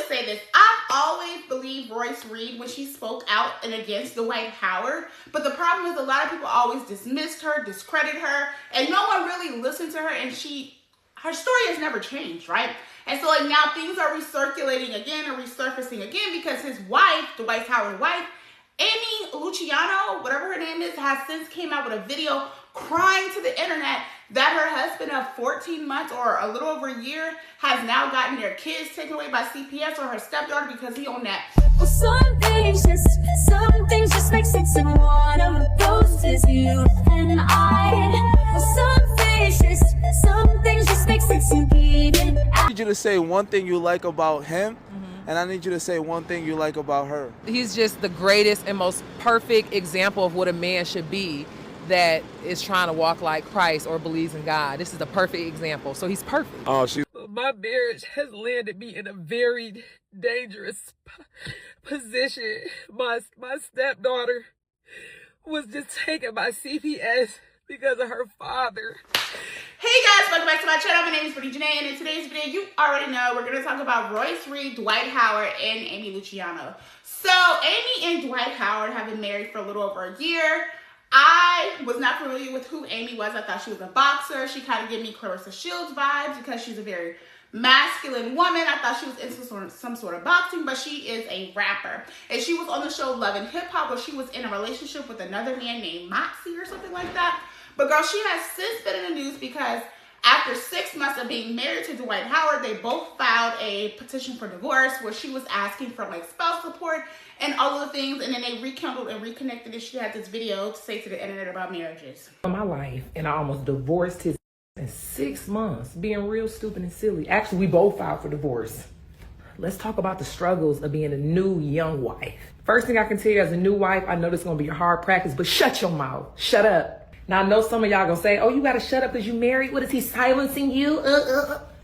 just say this. I've always believed Royce Reed when she spoke out and against Dwight Howard. But the problem is a lot of people always dismissed her, discredit her, and no one really listened to her, and her story has never changed, right? And so like now things are recirculating again or resurfacing again because his wife, Dwight Howard's wife, Amy Luciano, whatever her name is, has since came out with a video crying to the internet that her husband of 14 months or a little over a year has now gotten their kids taken away by CPS or her stepdaughter because he owned that. Well, some things just make sense, and one of those is you and I. Well, some things just make sense, and even I need you to say one thing you like about him, and I need you to say one thing you like about her. He's just the greatest and most perfect example of what a man should be that is trying to walk like Christ or believes in God. This is the perfect example. So he's perfect. Oh, My marriage has landed me in a very dangerous position. My stepdaughter was just taken by CPS because of her father. Hey guys, welcome back to my channel. My name is Brittany Janae, and in today's video, you already know we're going to talk about Royce Reed, Dwight Howard, and Amy Luciano. So, Amy and Dwight Howard have been married for a little over a year. I was not familiar with who Amy was. I thought she was a boxer. She kind of gave me Clarissa Shields vibes because she's a very masculine woman. I thought she was into some sort of boxing, but she is a rapper. And she was on the show Love and Hip Hop, where she was in a relationship with another man named Moxie or something like that. But girl, she has since been in the news because after 6 months of being married to Dwight Howard, they both filed a petition for divorce where she was asking for like spouse support and all of the things. And then they rekindled and reconnected, and she had this video to say to the internet about marriages. My life, and I almost divorced his in 6 months, being real stupid and silly. Actually, we both filed for divorce. Let's talk about the struggles of being a new young wife. First thing I can tell you as a new wife, I know this is going to be a hard practice, but shut your mouth. Shut up. Now, I know some of y'all gonna say, oh, you gotta shut up because you married. What, is he silencing you?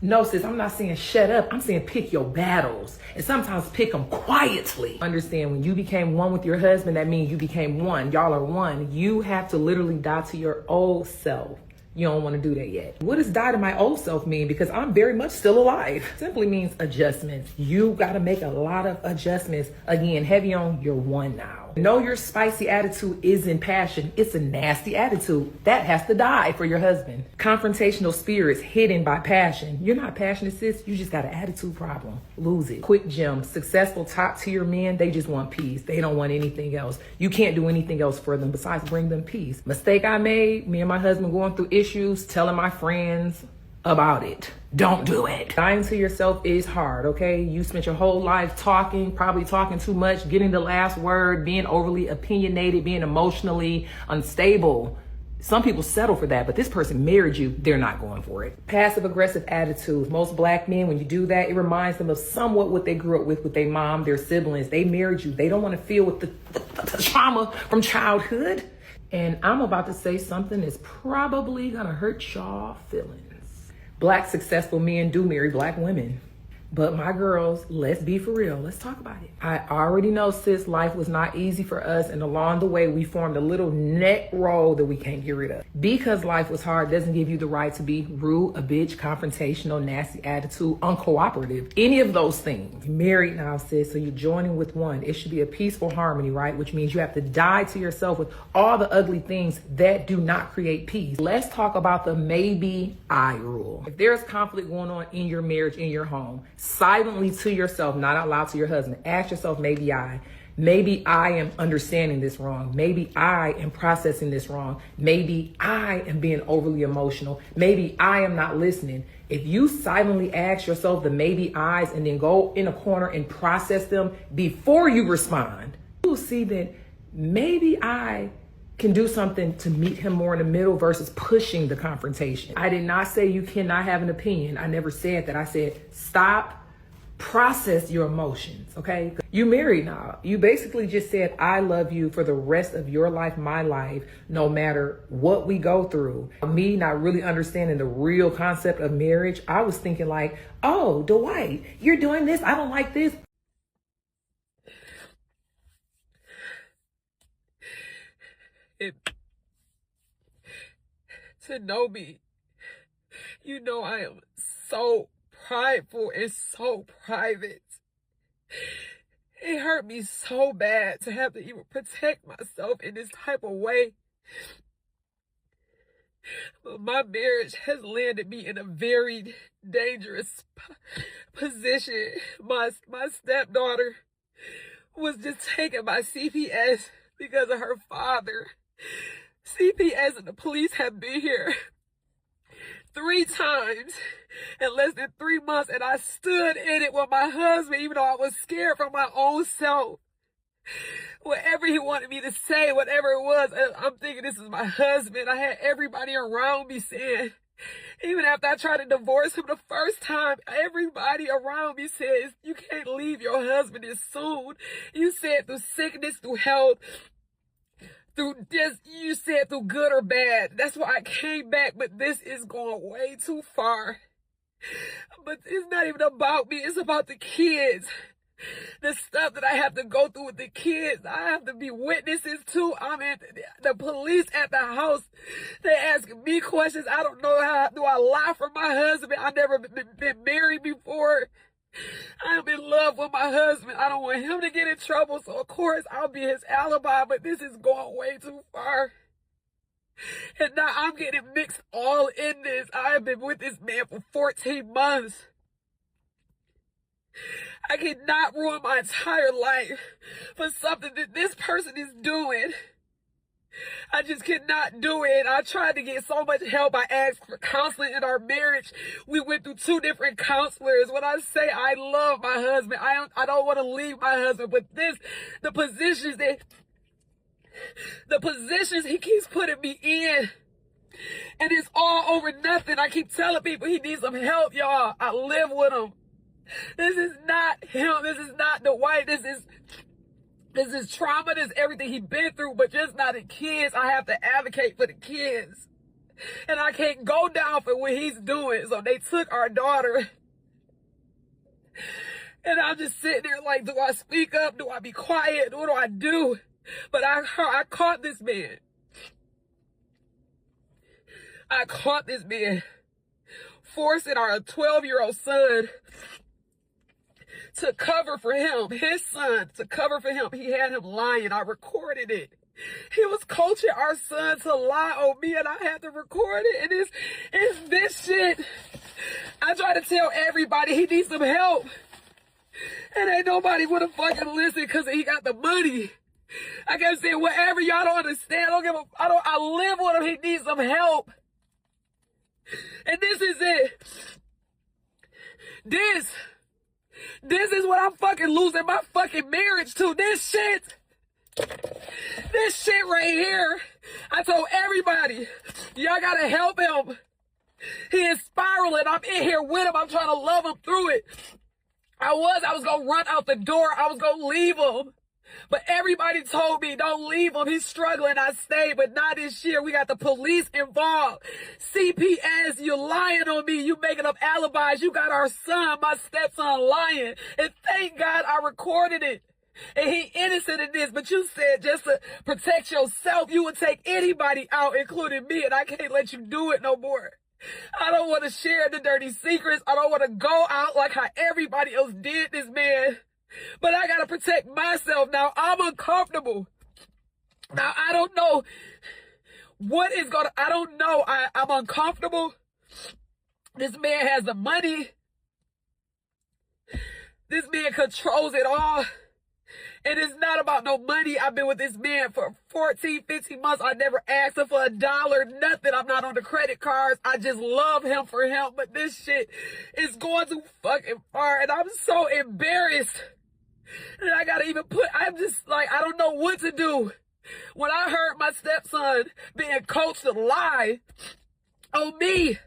No, sis, I'm not saying shut up. I'm saying pick your battles. And sometimes pick them quietly. Understand, when you became one with your husband, that means you became one. Y'all are one. You have to literally die to your old self. You don't want to do that yet. What does die to my old self mean? Because I'm very much still alive. Simply means adjustments. You got to make a lot of adjustments. Again, heavy on your one now. Know your spicy attitude isn't passion. It's a nasty attitude. That has to die for your husband. Confrontational spirits hidden by passion. You're not passionate, sis. You just got an attitude problem. Lose it. Quick gem. Successful top tier men, they just want peace. They don't want anything else. You can't do anything else for them besides bring them peace. Mistake I made, me and my husband going through issues, telling my friends about it. Don't do it. Dying to yourself is hard, okay? You spent your whole life talking, probably talking too much, getting the last word, being overly opinionated, being emotionally unstable. Some people settle for that, but this person married you, they're not going for it. Passive aggressive attitudes. Most black men, when you do that, it reminds them of somewhat what they grew up with their mom, their siblings. They married you. They don't want to feel with the trauma from childhood. And I'm about to say something that's probably gonna hurt y'all feelings. Black successful men do marry black women. But my girls, let's be for real. Let's talk about it. I already know, sis, life was not easy for us. And along the way, we formed a little neck roll that we can't get rid of. Because life was hard doesn't give you the right to be rude, a bitch, confrontational, nasty attitude, uncooperative. Any of those things. You're married now, sis, so you're joining with one. It should be a peaceful harmony, right? Which means you have to die to yourself with all the ugly things that do not create peace. Let's talk about the maybe I rule. If there's conflict going on in your marriage, in your home, silently to yourself, not out loud to your husband, ask yourself, maybe I am understanding this wrong. Maybe I am processing this wrong. Maybe I am being overly emotional. Maybe I am not listening. If you silently ask yourself the maybe I's and then go in a corner and process them before you respond, you will see that maybe I can do something to meet him more in the middle versus pushing the confrontation. I did not say you cannot have an opinion. I never said that. I said, stop, process your emotions, okay? You married now. You basically just said, I love you for the rest of your life, my life, no matter what we go through. Me not really understanding the real concept of marriage, I was thinking like, oh, Dwight, you're doing this. I don't like this. To know me, you know I am so prideful and so private. It hurt me so bad to have to even protect myself in this type of way. But my marriage has landed me in a very dangerous position. My stepdaughter was just taken by CPS because of her father. CPS and the police have been here 3 times in less than 3 months, and I stood in it with my husband, even though I was scared for my own self. Whatever he wanted me to say, whatever it was, I'm thinking this is my husband. I had everybody around me saying, even after I tried to divorce him the first time, everybody around me says, you can't leave your husband this soon. You said through sickness, through health, through this, you said through good or bad. That's why I came back, but this is going way too far. But it's not even about me, it's about the kids. The stuff that I have to go through with the kids, I have to be witnesses to. I'm in the police at the house. They ask me questions. I don't know how do I lie for my husband. I've never been married before. I am in love with my husband. I don't want him to get in trouble, so of course I'll be his alibi, but this is going way too far. And now I'm getting mixed all in this. I have been with this man for 14 months. I cannot ruin my entire life for something that this person is doing. I just cannot do it. I tried to get so much help. I asked for counseling in our marriage. We went through 2 different counselors. When I say I love my husband, I don't want to leave my husband, but the positions he keeps putting me in, and it's all over nothing. I keep telling people he needs some help, y'all. I live with him. This is not him. This is not Dwight. This is trauma. This is everything he's been through, but just not the kids. I have to advocate for the kids. And I can't go down for what he's doing. So they took our daughter. And I'm just sitting there like, do I speak up? Do I be quiet? What do I do? But I caught this man. I caught this man forcing our 12-year-old son to cover for him, his son, to cover for him. He had him lying. I recorded it. He was coaching our son to lie on me, and I had to record it. And it's this shit. I try to tell everybody he needs some help, and ain't nobody wanna fucking listen because he got the money. I kept saying, whatever, y'all don't understand. I live with him. He needs some help. And this is it. This is what I'm fucking losing my fucking marriage to. This shit right here. I told everybody, y'all gotta help him. He is spiraling. I'm in here with him. I'm trying to love him through it. I was gonna run out the door. I was gonna leave him. But everybody told me, don't leave him. He's struggling. I stayed, but not this year. We got the police involved. CPS, you lying on me. You making up alibis. You got our son, my stepson, lying. And thank God I recorded it. And he innocent in this, but you said just to protect yourself, you would take anybody out, including me, and I can't let you do it no more. I don't want to share the dirty secrets. I don't want to go out like how everybody else did this, man. But I gotta protect myself now. I'm uncomfortable. Now, I don't know I don't know. I'm uncomfortable. This man has the money. This man controls it all. And it's not about no money. I've been with this man for 14, 15 months. I never asked him for $1, nothing. I'm not on the credit cards. I just love him for him. But this shit is going too fucking far. And I'm so embarrassed. And I gotta even I'm just like, I don't know what to do. When I heard my stepson being coached to lie on me,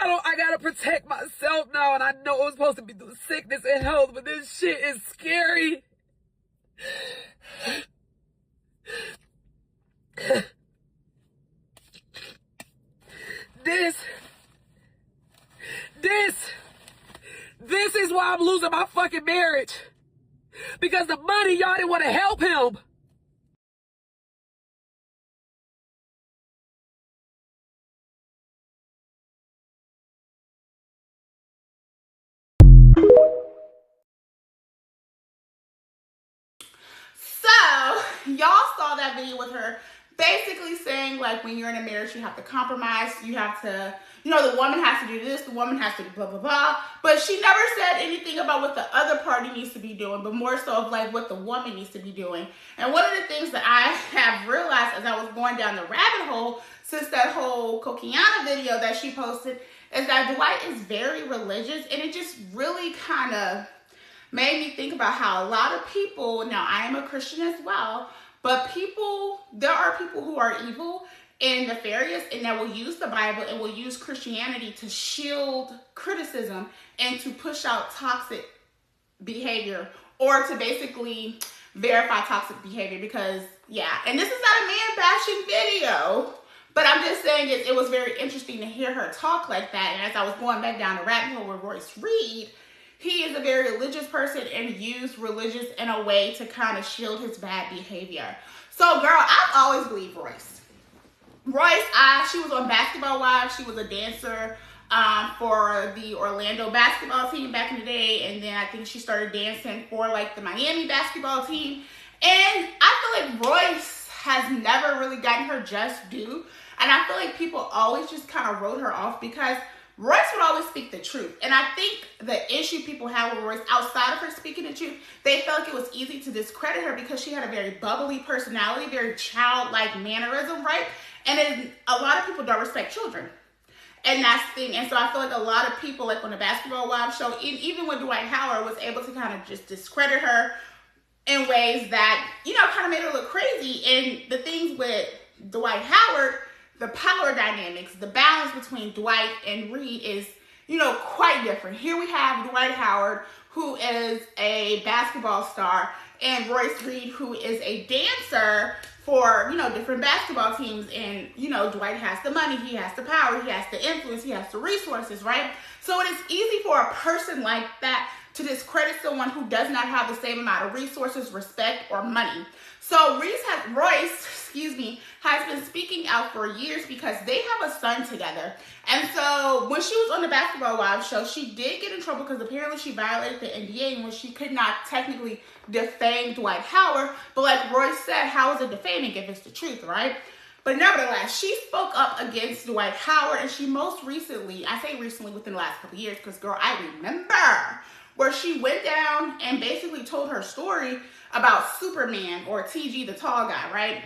I gotta protect myself now, and I know it's supposed to be through sickness and health, but this shit is scary. This is why I'm losing my fucking marriage. Because the money, y'all didn't want to help him. y'all saw that video with her basically saying, like, when you're in a marriage, you have to compromise. You have to, you know, the woman has to do this, the woman has to do blah, blah, blah. But she never said anything about what the other party needs to be doing, but more so of, like, what the woman needs to be doing. And one of the things that I have realized as I was going down the rabbit hole since that whole Kokiana video that she posted is that Dwight is very religious, and it just really kind of made me think about how a lot of people, now I am a Christian as well, but there are people who are evil and nefarious and that will use the Bible and will use Christianity to shield criticism and to push out toxic behavior or to basically verify toxic behavior because, yeah, and this is not a man bashing video, but I'm just saying it was very interesting to hear her talk like that. And as I was going back down the rabbit hole with Royce Reed, he is a very religious person and used religious in a way to kind of shield his bad behavior. So, girl, I've always believed Royce. She was on Basketball Wives. She was a dancer for the Orlando basketball team back in the day. And then I think she started dancing for, like, the Miami basketball team. And I feel like Royce has never really gotten her just due. And I feel like people always just kind of wrote her off because Royce would always speak the truth. And I think the issue people have with Royce, outside of her speaking the truth, they felt like it was easy to discredit her because she had a very bubbly personality, very childlike mannerism, right? And a lot of people don't respect children. And that's the thing. And so I feel like a lot of people, like on the Basketball Wives show, even when Dwight Howard was able to kind of just discredit her in ways that, you know, kind of made her look crazy. And the things with Dwight Howard, the power dynamics, the balance between Dwight and Reed is, you know, quite different. Here we have Dwight Howard, who is a basketball star, and Royce Reed, who is a dancer for, you know, different basketball teams. And, you know, Dwight has the money, he has the power, he has the influence, he has the resources, right? So it is easy for a person like that to discredit someone who does not have the same amount of resources, respect, or money. So Royce has been speaking out for years because they have a son together. And so when she was on the Basketball Wives show, she did get in trouble because apparently she violated the NDA in which she could not technically defame Dwight Howard. But like Royce said, how is it defaming if it's the truth, right? But nevertheless, she spoke up against Dwight Howard, and she most recently, I say recently within the last couple of years, because girl, I remember where she went down and basically told her story about Superman, or TG, the tall guy, right?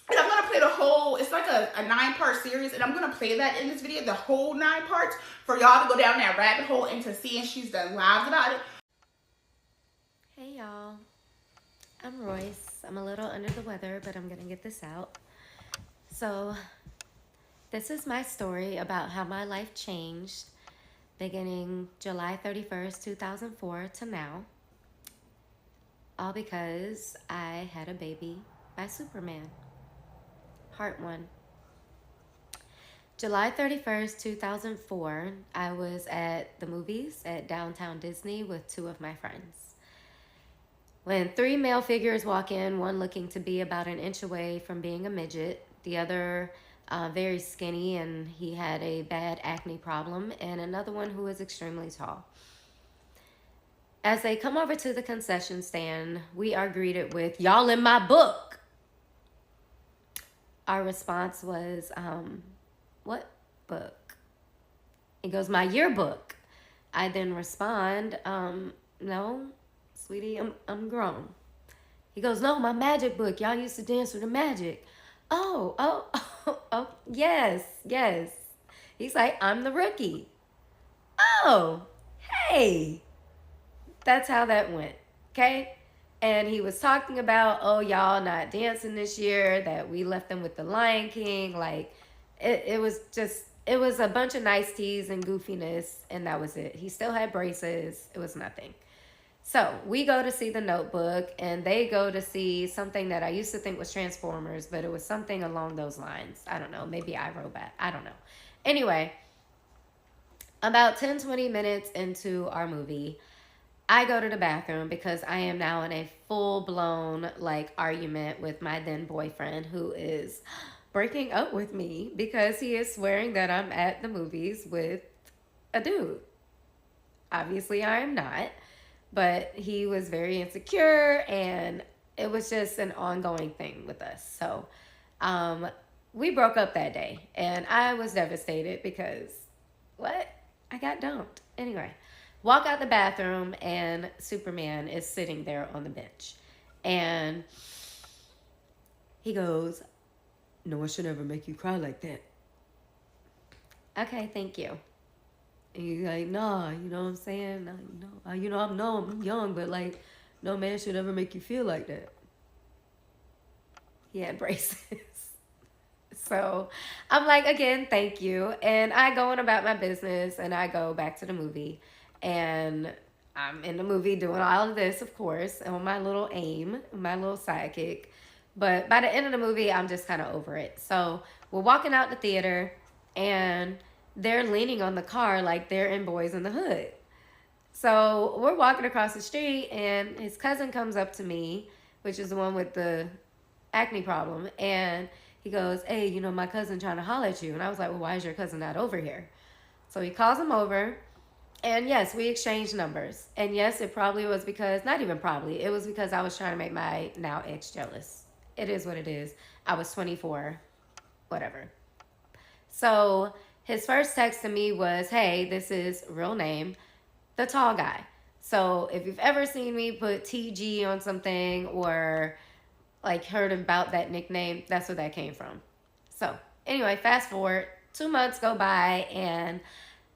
And I'm going to play the whole, it's like a 9-part series, and I'm going to play that in this video, the whole 9 parts, for y'all to go down that rabbit hole and to see, and she's done lives about it. Hey y'all, I'm Royce. I'm a little under the weather, but I'm going to get this out. So, this is my story about how my life changed beginning July 31st, 2004 to now. All because I had a baby by Superman. Part 1. July 31st, 2004, I was at the movies at Downtown Disney with 2 of my friends. When 3 male figures walk in, one looking to be about an inch away from being a midget, the other very skinny and he had a bad acne problem, and another one who is extremely tall. As they come over to the concession stand, we are greeted with, "Y'all in my book." Our response was, "What book?" He goes, "My yearbook." I then respond, "No, sweetie, I'm grown." He goes, "No, my magic book. Y'all used to dance with the magic." Oh, yes. He's like, "I'm the rookie." Oh, hey. That's how that went, okay? And he was talking about, oh, y'all not dancing this year, that we left them with the Lion King. Like, it was a bunch of nice teas and goofiness, and that was it. He still had braces. It was nothing. So we go to see The Notebook, and they go to see something that I used to think was Transformers, but it was something along those lines. I don't know. Maybe iRobot. I don't know. Anyway, about 10-20 minutes into our movie, I go to the bathroom because I am now in a full-blown, like, argument with my then boyfriend, who is breaking up with me because he is swearing that I'm at the movies with a dude. Obviously, I am not, but he was very insecure, and it was just an ongoing thing with us. So we broke up that day, and I was devastated because what? I got dumped. Anyway, walk out the bathroom, and Superman is sitting there on the bench. And he goes, "No, I should never make you cry like that." Okay, thank you. And he's like, "Nah, you know what I'm saying? Nah, I'm young, but like, no man should ever make you feel like that." He had braces. So I'm like, again, thank you. And I go on about my business, and I go back to the movie. And I'm in the movie doing all of this, of course, on my little aim, my little sidekick. But by the end of the movie, I'm just kind of over it. So we're walking out the theater, and they're leaning on the car like they're in Boys in the Hood. So we're walking across the street, and his cousin comes up to me, which is the one with the acne problem, and he goes, "Hey, you know, my cousin trying to holler at you." And I was like, "Well, why is your cousin not over here?" So he calls him over, and yes, we exchanged numbers. And yes, it probably was because, not even probably, it was because I was trying to make my now ex jealous. It is what it is. I was 24, whatever. So his first text to me was, "Hey, this is real name, the tall guy." So if you've ever seen me put TG on something or like heard about that nickname, that's where that came from. So anyway, fast forward, 2 months go by, and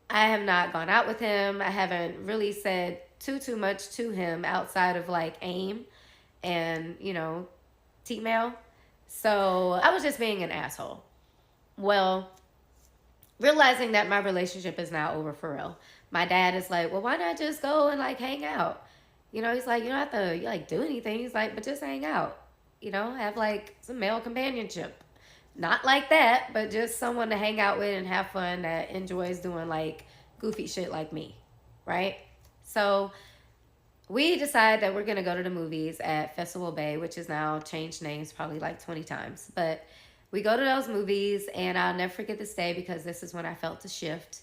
I have not gone out with him. I haven't really said too much to him outside of like AIM and, you know, T-mail. So I was just being an asshole. Well, realizing that my relationship is now over for real, my dad is like, "Well, why not just go and like hang out?" You know, he's like, "You don't have to like do anything." He's like, "But just hang out, you know, have like some male companionship." Not like that, but just someone to hang out with and have fun that enjoys doing like goofy shit like me, right? So we decide that we're going to go to the movies at Festival Bay, which is now changed names probably like 20 times. But we go to those movies, and I'll never forget this day because this is when I felt the shift.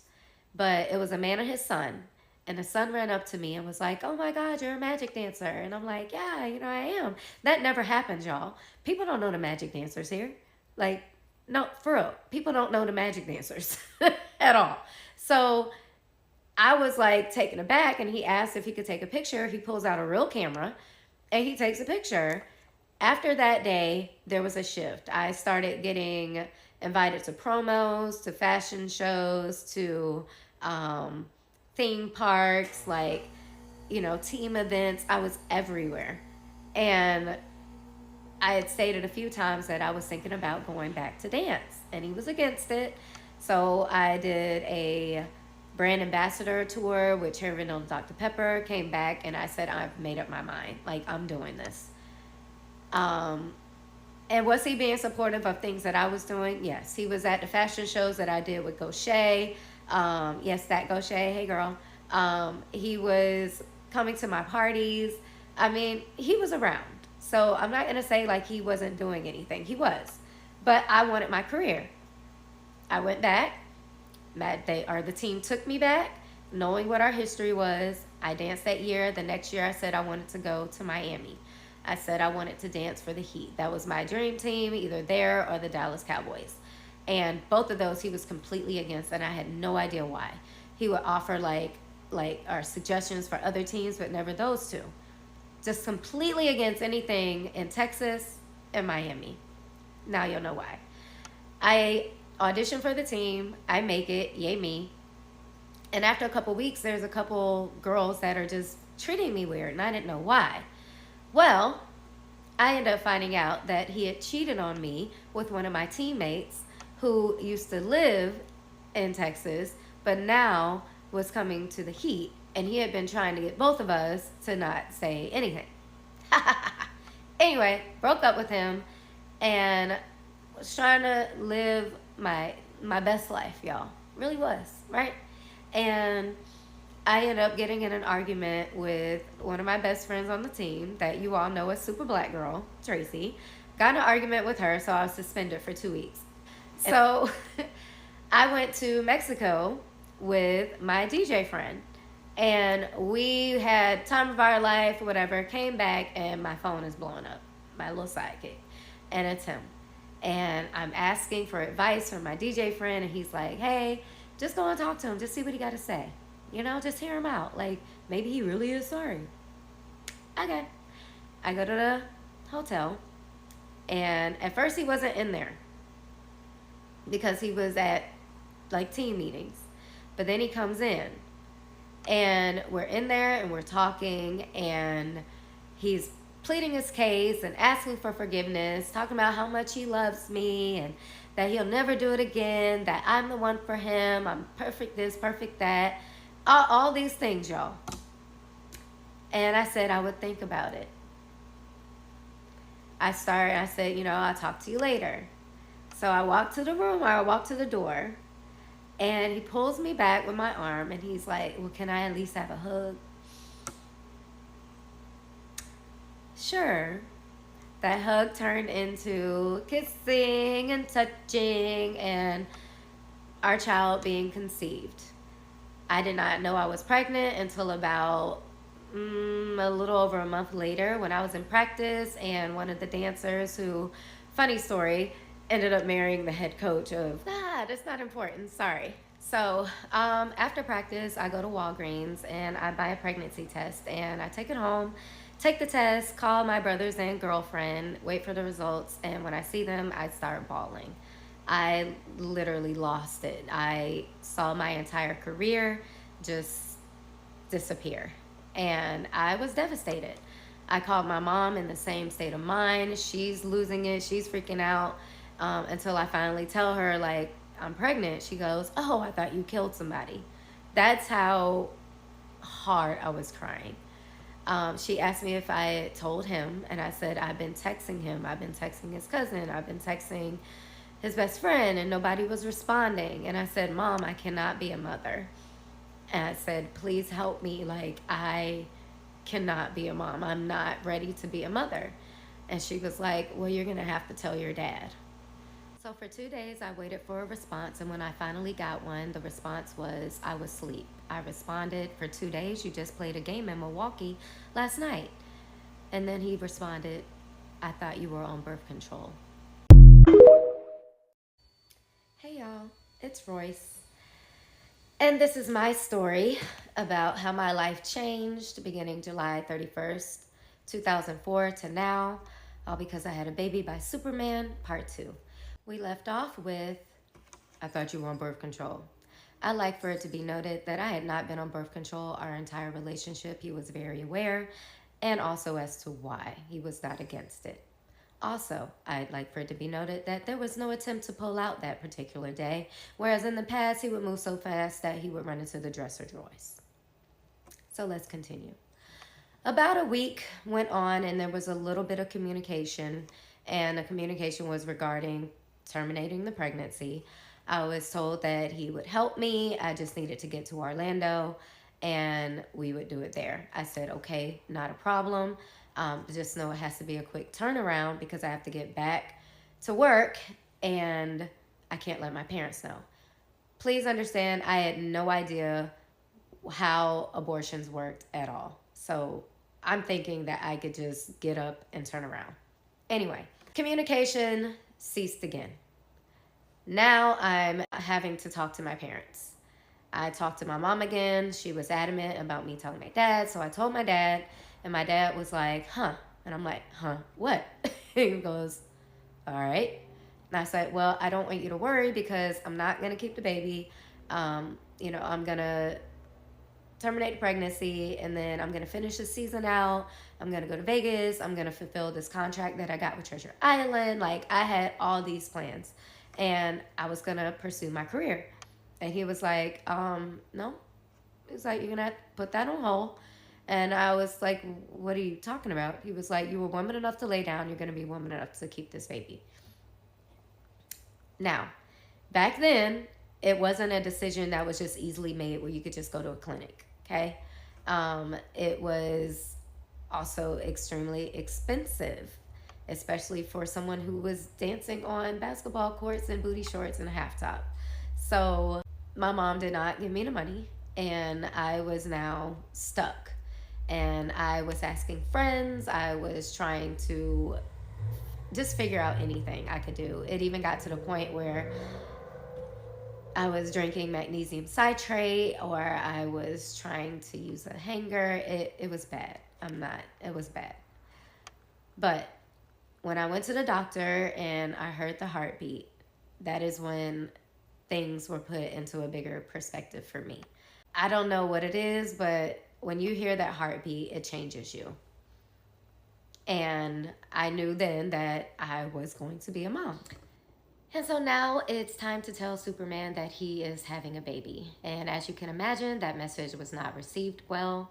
But it was a man and his son. And the son ran up to me and was like, "Oh my God, you're a magic dancer." And I'm like, "Yeah, you know, I am." That never happens, y'all. People don't know the magic dancers here. Like, no, for real. People don't know the magic dancers at all. So I was like taken aback, and he asked if he could take a picture. He pulls out a real camera, and he takes a picture. After that day, there was a shift. I started getting invited to promos, to fashion shows, to theme parks, like, you know, team events. I was everywhere. And I had stated a few times that I was thinking about going back to dance, and he was against it. So I did a brand ambassador tour with Cherry Vanilla Dr. Pepper, came back, and I said, "I've made up my mind. Like, I'm doing this." And was he being supportive of things that I was doing? Yes. He was at the fashion shows that I did with Gaucher. Yes, that Gaucher. Hey, girl. He was coming to my parties. I mean, he was around. So I'm not going to say like he wasn't doing anything. He was. But I wanted my career. I went back. The team took me back, knowing what our history was. I danced that year. The next year I said I wanted to go to Miami. I said I wanted to dance for the Heat. That was my dream team, either there or the Dallas Cowboys. And both of those he was completely against, and I had no idea why. He would offer like our suggestions for other teams, but never those two. Just completely against anything in Texas and Miami. Now you'll know why. I audition for the team. I make it. Yay me. And after a couple weeks, there's a couple girls that are just treating me weird, and I didn't know why. Well, I ended up finding out that he had cheated on me with one of my teammates who used to live in Texas, but now was coming to the Heat, and he had been trying to get both of us to not say anything. Anyway, broke up with him and was trying to live my best life, y'all. Really was, right? And I ended up getting in an argument with one of my best friends on the team that you all know as Super Black Girl, Tracy. Got in an argument with her, so I was suspended for 2 weeks. So I went to Mexico with my DJ friend, and we had time of our life, whatever, came back, and my phone is blowing up. my little sidekick, and it's him. And I'm asking for advice from my DJ friend, and he's like, hey, just go and talk to him. Just see what he got to say. You know, just hear him out. Like, maybe he really is sorry. Okay. I go to the hotel, and at first he wasn't in there because he was at, like, team meetings. But then he comes in, and we're in there, and we're talking, and he's pleading his case and asking for forgiveness, talking about how much he loves me and that he'll never do it again, that I'm the one for him, I'm perfect this, perfect that, all these things, y'all. And I said I would think about it. I said, you know, I'll talk to you later. So I walked to the room, I walked to the door, and he pulls me back with my arm, and he's like, well, can I at least have a hug? Sure. That hug turned into kissing and touching and our child being conceived. I did not know I was pregnant until about a little over a month later when I was in practice, and one of the dancers who, funny story, ended up marrying the head coach of, that's not important, sorry. So after practice, I go to Walgreens and I buy a pregnancy test, and I take it home, take the test, call my brothers and girlfriend, wait for the results, and when I see them, I start bawling. I literally lost it. I saw my entire career just disappear, and I was devastated. I called my mom in the same state of mind. She's losing it. She's freaking out until I finally tell her, like, I'm pregnant. She goes, oh, I thought you killed somebody. That's how hard I was crying. She asked me if I had told him, and I said, I've been texting him. I've been texting his cousin. I've been texting his best friend, and nobody was responding. And I said, Mom, I cannot be a mother. And I said, please help me. Like, I cannot be a mom. I'm not ready to be a mother. And she was like, well, you're going to have to tell your dad. So for 2 days, I waited for a response, and when I finally got one, the response was, I was asleep. I responded, for 2 days, you just played a game in Milwaukee last night. And then he responded, I thought you were on birth control. Hey y'all, it's Royce. And this is my story about how my life changed beginning July 31st, 2004 to now, all because I had a baby by Superman, part 2. We left off with, I thought you were on birth control. I like for it to be noted that I had not been on birth control our entire relationship. He was very aware, and also as to why he was not against it. Also, I'd like for it to be noted that there was no attempt to pull out that particular day, whereas in the past he would move so fast that he would run into the dresser drawers. So let's continue. About a week went on, and there was a little bit of communication, and the communication was regarding terminating the pregnancy. I was told that he would help me. I just needed to get to Orlando, and we would do it there. I said, okay, not a problem. Just know it has to be a quick turnaround because I have to get back to work, and I can't let my parents know. Please understand, I had no idea how abortions worked at all. So I'm thinking that I could just get up and turn around. Anyway, communication ceased again. Now I'm having to talk to my parents. I talked to my mom again. She was adamant about me telling my dad. So I told my dad, and my dad was like, huh? And I'm like, huh, what? He goes, all right. And I said, well, I don't want you to worry because I'm not going to keep the baby. I'm going to terminate the pregnancy, and then I'm going to finish the season out. I'm going to go to Vegas. I'm going to fulfill this contract that I got with Treasure Island. Like, I had all these plans, and I was going to pursue my career. And he was like, no. He was like, you're going to have to put that on hold. And I was like, what are you talking about? He was like, you were woman enough to lay down. You're going to be woman enough to keep this baby. Now, back then, it wasn't a decision that was just easily made where you could just go to a clinic, okay? It was also extremely expensive, especially for someone who was dancing on basketball courts in booty shorts and a half top. So my mom did not give me the money, and I was now stuck. And I was asking friends. I was trying to just figure out anything I could do. It even got to the point where I was drinking magnesium citrate, or I was trying to use a hanger. It was bad. It was bad. But when I went to the doctor and I heard the heartbeat, that is when things were put into a bigger perspective for me. I don't know what it is, but when you hear that heartbeat, it changes you. And I knew then that I was going to be a mom. And so now it's time to tell Superman that he is having a baby. And as you can imagine, that message was not received well.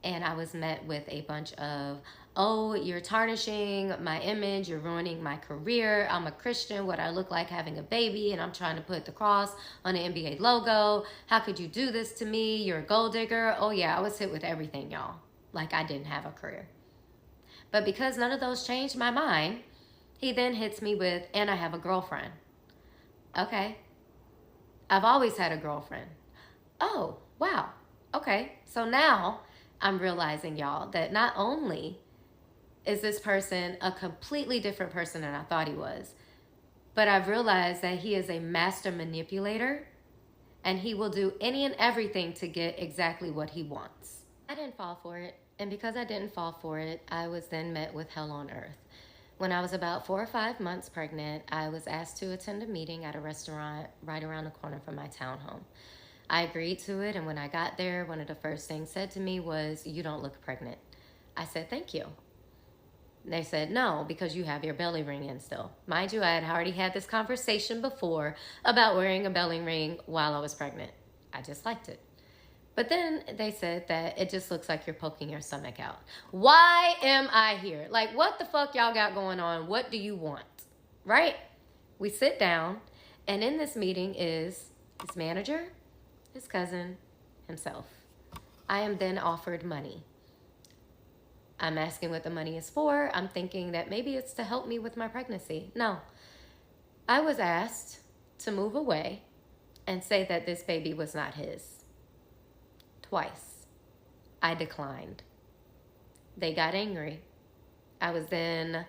And I was met with a bunch of, oh, you're tarnishing my image, you're ruining my career. I'm a Christian, what I look like having a baby, and I'm trying to put the cross on the NBA logo. How could you do this to me? You're a gold digger. Oh yeah, I was hit with everything, y'all. Like I didn't have a career. But because none of those changed my mind, he then hits me with, and I have a girlfriend. Okay. I've always had a girlfriend. Oh, wow. Okay. So now I'm realizing, y'all, that not only is this person a completely different person than I thought he was, but I've realized that he is a master manipulator, and he will do any and everything to get exactly what he wants. I didn't fall for it. And because I didn't fall for it, I was then met with hell on earth. When I was about 4 or 5 months pregnant, I was asked to attend a meeting at a restaurant right around the corner from my townhome. I agreed to it, and when I got there, one of the first things said to me was, "You don't look pregnant." I said, "Thank you." They said, "No, because you have your belly ring in still." Mind you, I had already had this conversation before about wearing a belly ring while I was pregnant. I just liked it. But then they said that it just looks like you're poking your stomach out. Why am I here? Like, what the fuck y'all got going on? What do you want? Right? We sit down, and in this meeting is his manager, his cousin, himself. I am then offered money. I'm asking what the money is for. I'm thinking that maybe it's to help me with my pregnancy. No. I was asked to move away and say that this baby was not his. Twice. I declined. They got angry. I was then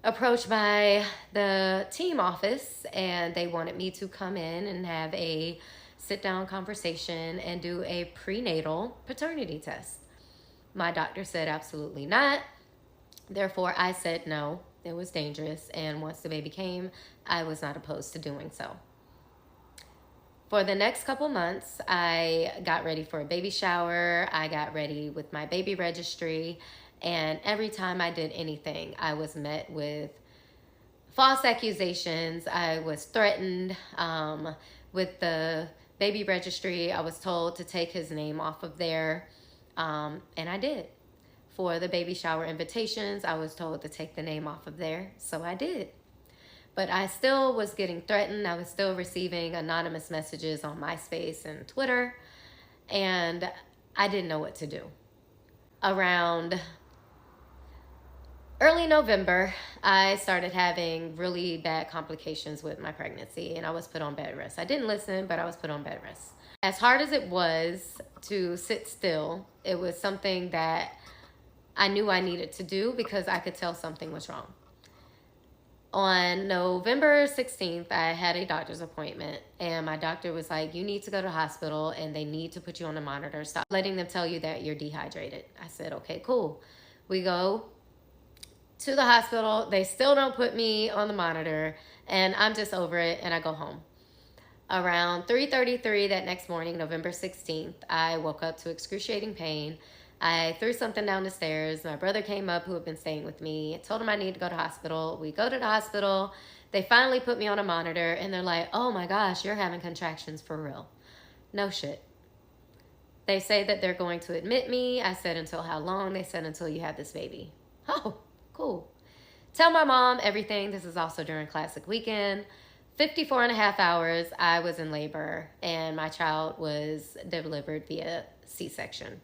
approached by the team office, and they wanted me to come in and have a sit-down conversation and do a prenatal paternity test. My doctor said absolutely not. Therefore, I said no. It was dangerous, and once the baby came, I was not opposed to doing so. For the next couple months, I got ready for a baby shower. I got ready with my baby registry. And every time I did anything, I was met with false accusations. I was threatened. With the baby registry, I was told to take his name off of there. And I did. For the baby shower invitations, I was told to take the name off of there. So I did. But I still was getting threatened. I was still receiving anonymous messages on MySpace and Twitter. And I didn't know what to do. Around early November, I started having really bad complications with my pregnancy, and I was put on bed rest. I didn't listen, but I was put on bed rest. As hard as it was to sit still, it was something that I knew I needed to do because I could tell something was wrong. On November 16th, I had a doctor's appointment, and my doctor was like, "You need to go to the hospital, and they need to put you on a monitor. Stop letting them tell you that you're dehydrated." I said, "Okay, cool." We go to the hospital. They still don't put me on the monitor, and I'm just over it, and I go home. Around 3:33 that next morning, November 16th, I woke up to excruciating pain. I threw something down the stairs. My brother came up, who had been staying with me. I told him I needed to go to the hospital. We go to the hospital. They finally put me on a monitor, and they're like, "Oh my gosh, you're having contractions for real." No shit. They say that they're going to admit me. I said, "Until how long?" They said, "Until you have this baby." Oh, cool. Tell my mom everything. This is also during Classic Weekend. 54 and a half hours, I was in labor, and my child was delivered via C-section.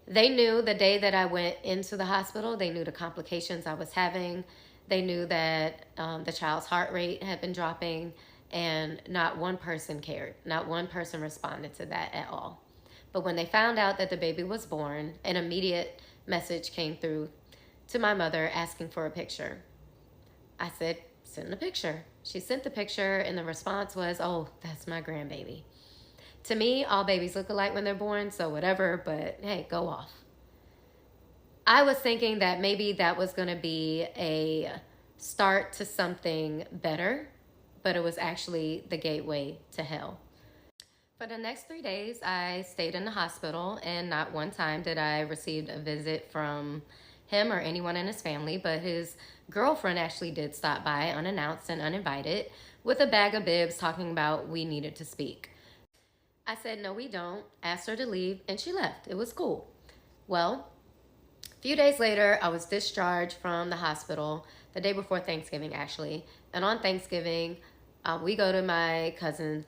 They knew the day that I went into the hospital. They knew the complications I was having. They knew that the child's heart rate had been dropping, and not one person cared. Not one person responded to that at all. But when they found out that the baby was born, an immediate message came through to my mother asking for a picture. I said, send a picture. She sent the picture, and the response was, oh, that's my grandbaby. To me, all babies look alike when they're born, so whatever, but hey, go off. I was thinking that maybe that was going to be a start to something better, but it was actually the gateway to hell. For the next 3 days, I stayed in the hospital, and not one time did I receive a visit from him or anyone in his family, but his girlfriend actually did stop by unannounced and uninvited with a bag of bibs talking about we needed to speak. I said, no, we don't, asked her to leave, and she left. It was cool. Well, a few days later, I was discharged from the hospital the day before Thanksgiving, actually. And on Thanksgiving, we go to my cousin's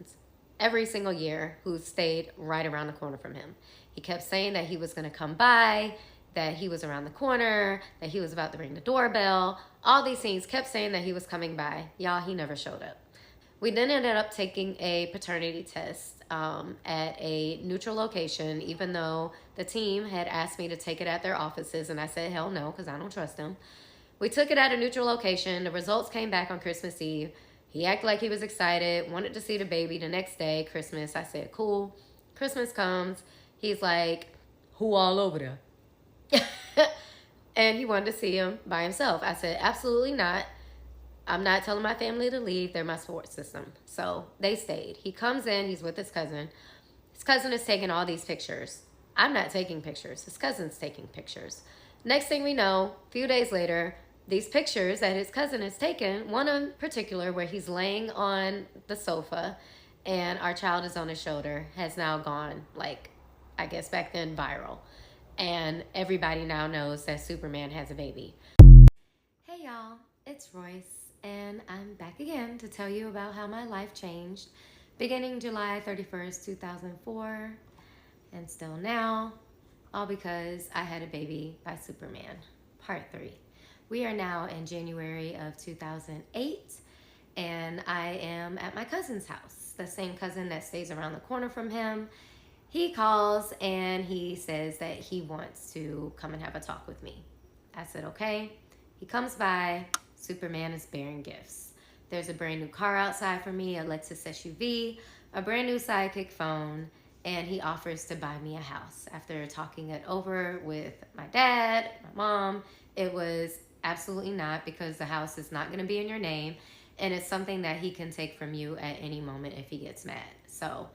every single year who stayed right around the corner from him. He kept saying that he was going to come by, that he was around the corner, that he was about to ring the doorbell. All these things, kept saying that he was coming by. Y'all, he never showed up. We then ended up taking a paternity test at a neutral location, even though the team had asked me to take it at their offices, and I said, hell no, because I don't trust them. We took it at a neutral location. The results came back on Christmas Eve. He acted like he was excited, wanted to see the baby the next day, Christmas. I said, cool. Christmas comes. He's like, who all over there? And he wanted to see him by himself. I said, absolutely not. I'm not telling my family to leave. They're my support system. So they stayed. He comes in. He's with his cousin. His cousin is taking all these pictures. I'm not taking pictures. His cousin's taking pictures. Next thing we know, a few days later, these pictures that his cousin has taken, one in particular where he's laying on the sofa and our child is on his shoulder, has now gone, like, I guess back then, viral. And everybody now knows that Superman has a baby. Hey y'all, it's Royce, and I'm back again to tell you about how my life changed beginning July 31st, 2004, and still now, all because I had a baby by Superman, part 3. We are now in January of 2008, and I am at my cousin's house, the same cousin that stays around the corner from him. He calls and he says that he wants to come and have a talk with me. I said, okay. He comes by. Superman is bearing gifts. There's a brand new car outside for me, a Lexus SUV, a brand new Sidekick phone, and he offers to buy me a house. After talking it over with my dad, my mom, it was absolutely not, because the house is not going to be in your name, and it's something that he can take from you at any moment if he gets mad. So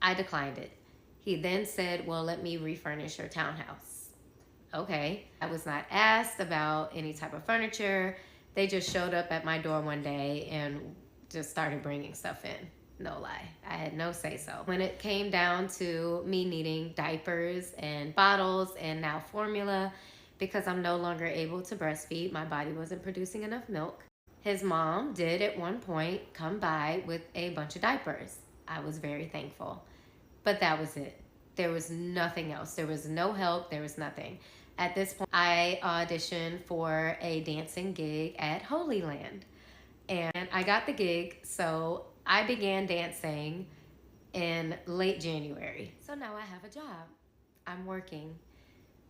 I declined it. He then said, well, let me refurnish your townhouse. Okay. I was not asked about any type of furniture. They just showed up at my door one day and just started bringing stuff in. No lie. I had no say so. When it came down to me needing diapers and bottles and now formula, because I'm no longer able to breastfeed, my body wasn't producing enough milk. His mom did at one point come by with a bunch of diapers. I was very thankful. But that was it. There was nothing else. There was no help. There was nothing. At this point, I auditioned for a dancing gig at Holy Land. And I got the gig, so I began dancing in late January. So now I have a job. I'm working.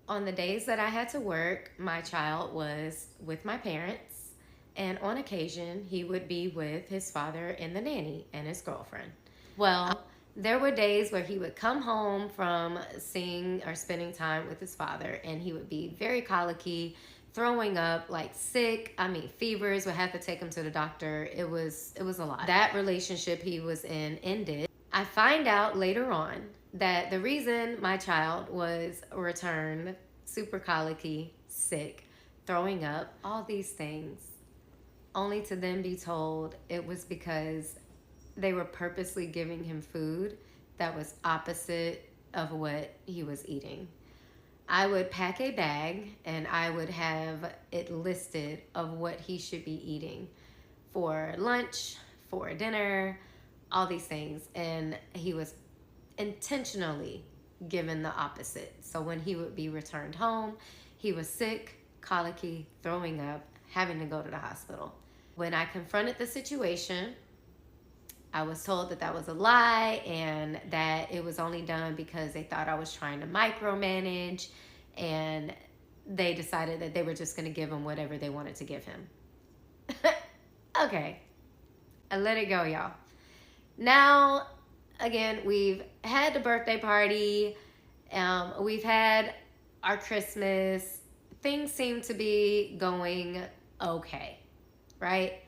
On the days that I had to work, my child was with my parents. And on occasion, he would be with his father and the nanny and his girlfriend. Well, there were days where he would come home from seeing or spending time with his father, and he would be very colicky, throwing up, like sick. I mean, fevers, would have to take him to the doctor. It was a lot. That relationship he was in ended. I find out later on that the reason my child was returned super colicky, sick, throwing up, all these things, only to then be told it was because they were purposely giving him food that was opposite of what he was eating. I would pack a bag and I would have it listed of what he should be eating for lunch, for dinner, all these things. And he was intentionally given the opposite. So when he would be returned home, he was sick, colicky, throwing up, having to go to the hospital. When I confronted the situation, I was told that that was a lie and that it was only done because they thought I was trying to micromanage, and they decided that they were just going to give him whatever they wanted to give him. Okay. I let it go, y'all. Now, again, we've had the birthday party. We've had our Christmas. Things seem to be going okay, right?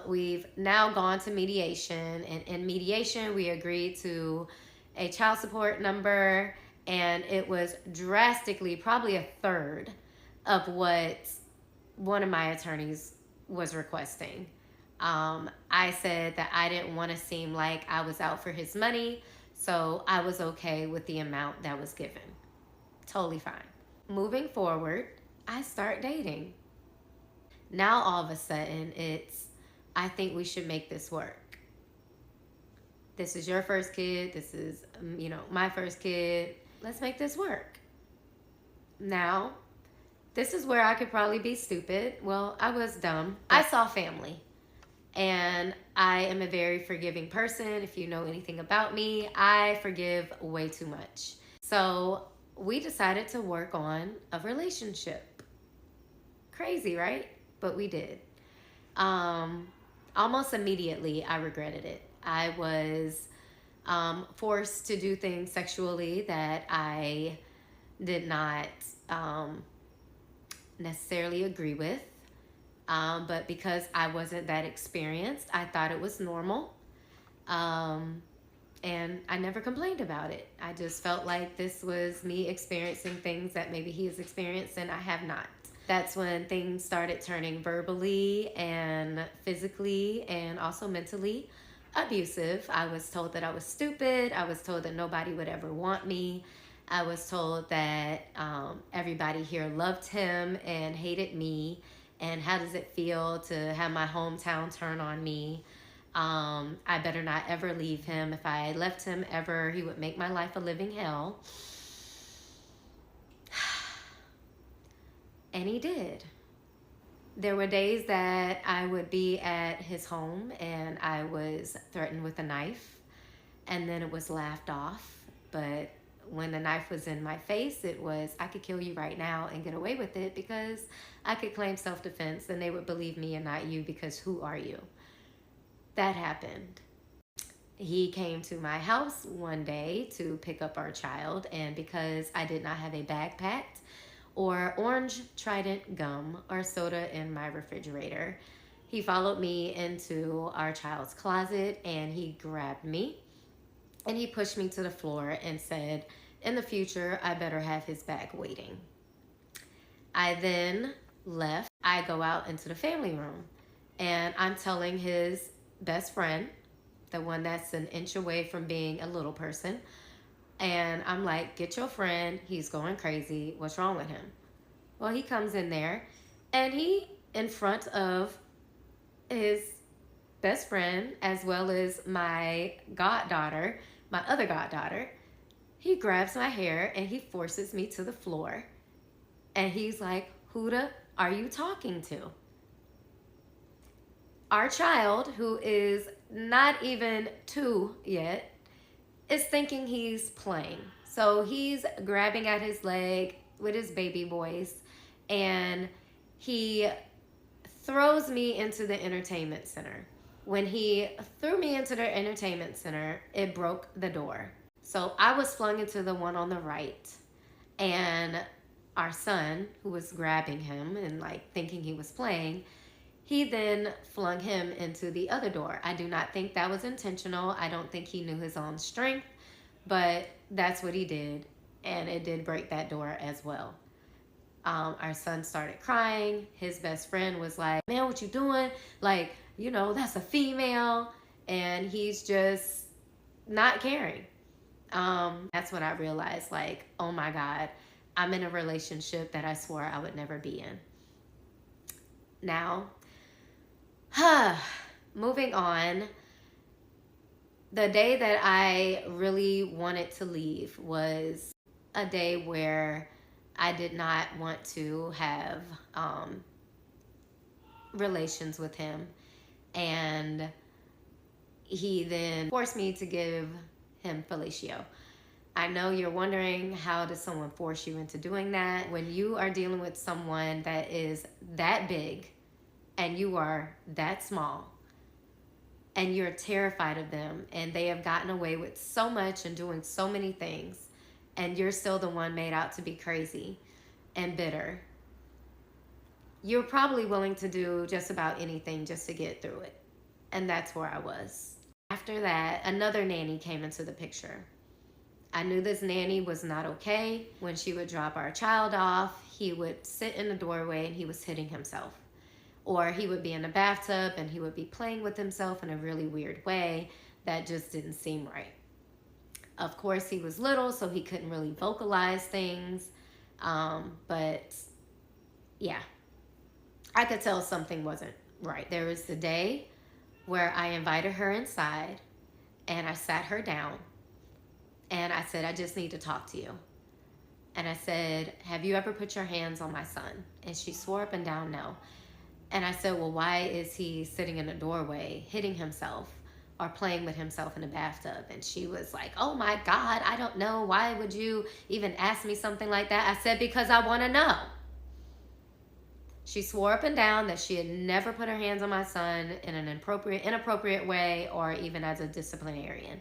We've now gone to mediation, and in mediation, we agreed to a child support number, and it was drastically, probably a third of what one of my attorneys was requesting. I said that I didn't want to seem like I was out for his money, so I was okay with the amount that was given. Totally fine. Moving forward, I start dating. Now all of a sudden it's, I think we should make this work. This is your first kid. This is, my first kid. Let's make this work. Now, this is where I could probably be stupid. Well, I was dumb. I saw family. And I am a very forgiving person. If you know anything about me, I forgive way too much. So we decided to work on a relationship. Crazy, right? But we did. Almost immediately, I regretted it. I was forced to do things sexually that I did not necessarily agree with. But because I wasn't that experienced, I thought it was normal. And I never complained about it. I just felt like this was me experiencing things that maybe he has experienced and I have not. That's when things started turning verbally and physically and also mentally abusive. I was told that I was stupid. I was told that nobody would ever want me. I was told that everybody here loved him and hated me. And how does it feel to have my hometown turn on me? I better not ever leave him. If I left him ever, he would make my life a living hell. And he did. There were days that I would be at his home and I was threatened with a knife, and then it was laughed off. But when the knife was in my face, it was, I could kill you right now and get away with it because I could claim self-defense and they would believe me and not you because who are you? That happened. He came to my house one day to pick up our child, and because I did not have a bag packed or orange Trident gum or soda in my refrigerator, he followed me into our child's closet and he grabbed me and he pushed me to the floor and said, in the future, I better have his bag waiting. I then left. I go out into the family room and I'm telling his best friend, the one that's an inch away from being a little person, and I'm like, get your friend, he's going crazy, what's wrong with him? Well, he comes in there and he, in front of his best friend as well as my goddaughter, my other goddaughter, he grabs my hair and he forces me to the floor. And he's like, who the are you talking to? Our child, who is not even 2 yet, is thinking he's playing. So he's grabbing at his leg with his baby voice and he throws me into the entertainment center. When he threw me into the entertainment center, it broke the door. So I was flung into the one on the right, and our son, who was grabbing him and like thinking he was playing, he then flung him into the other door. I do not think that was intentional. I don't think he knew his own strength, but that's what he did, and it did break that door as well. Our son started crying. His best friend was like, man, what you doing? Like, you know, that's a female. And he's just not caring. That's when I realized, like, oh my God, I'm in a relationship that I swore I would never be in. Now, moving on, the day that I really wanted to leave was a day where I did not want to have relations with him. And he then forced me to give him fellatio. I know you're wondering, how does someone force you into doing that? When you are dealing with someone that is that big and you are that small and you're terrified of them and they have gotten away with so much and doing so many things, and you're still the one made out to be crazy and bitter, you're probably willing to do just about anything just to get through it. And that's where I was. After that, another nanny came into the picture. I knew this nanny was not okay. When she would drop our child off, he would sit in the doorway and he was hitting himself. Or he would be in the bathtub and he would be playing with himself in a really weird way that just didn't seem right. Of course, he was little, so he couldn't really vocalize things. But yeah, I could tell something wasn't right. There was the day where I invited her inside and I sat her down. And I said, I just need to talk to you. And I said, have you ever put your hands on my son? And she swore up and down no. And I said, well, why is he sitting in a doorway hitting himself or playing with himself in the bathtub? And she was like, oh my God, I don't know. Why would you even ask me something like that? I said, because I want to know. She swore up and down that she had never put her hands on my son in an inappropriate way or even as a disciplinarian.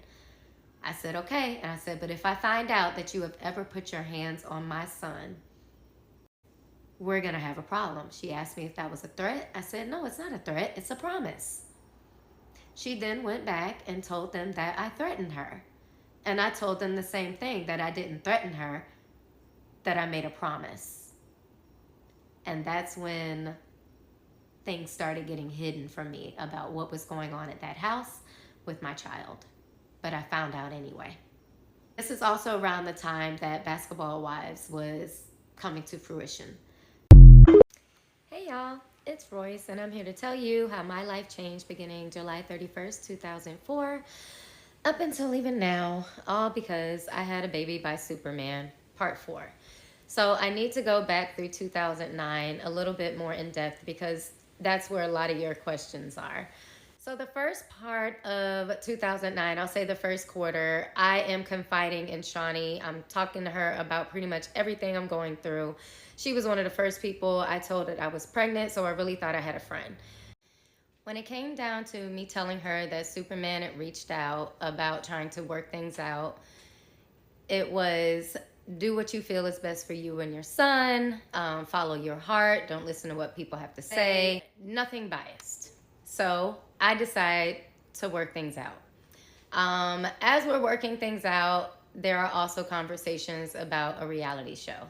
I said, okay. And I said, but if I find out that you have ever put your hands on my son, we're going to have a problem. She asked me if that was a threat. I said, no, it's not a threat. It's a promise. She then went back and told them that I threatened her. And I told them the same thing, that I didn't threaten her, that I made a promise. And that's when things started getting hidden from me about what was going on at that house with my child. But I found out anyway. This is also around the time that Basketball Wives was coming to fruition. Hey y'all, it's Royce, and I'm here to tell you how my life changed beginning July 31st, 2004, up until even now, all because I had a baby by Superman, part 4. So I need to go back through 2009 a little bit more in depth because that's where a lot of your questions are. So the first part of 2009, I'll say the first quarter, I am confiding in Shawnee. I'm talking to her about pretty much everything I'm going through. She was one of the first people I told that I was pregnant, so I really thought I had a friend. When it came down to me telling her that Superman had reached out about trying to work things out, it was do what you feel is best for you and your son, follow your heart, don't listen to what people have to say, nothing biased. So I decide to work things out. As we're working things out, there are also conversations about a reality show.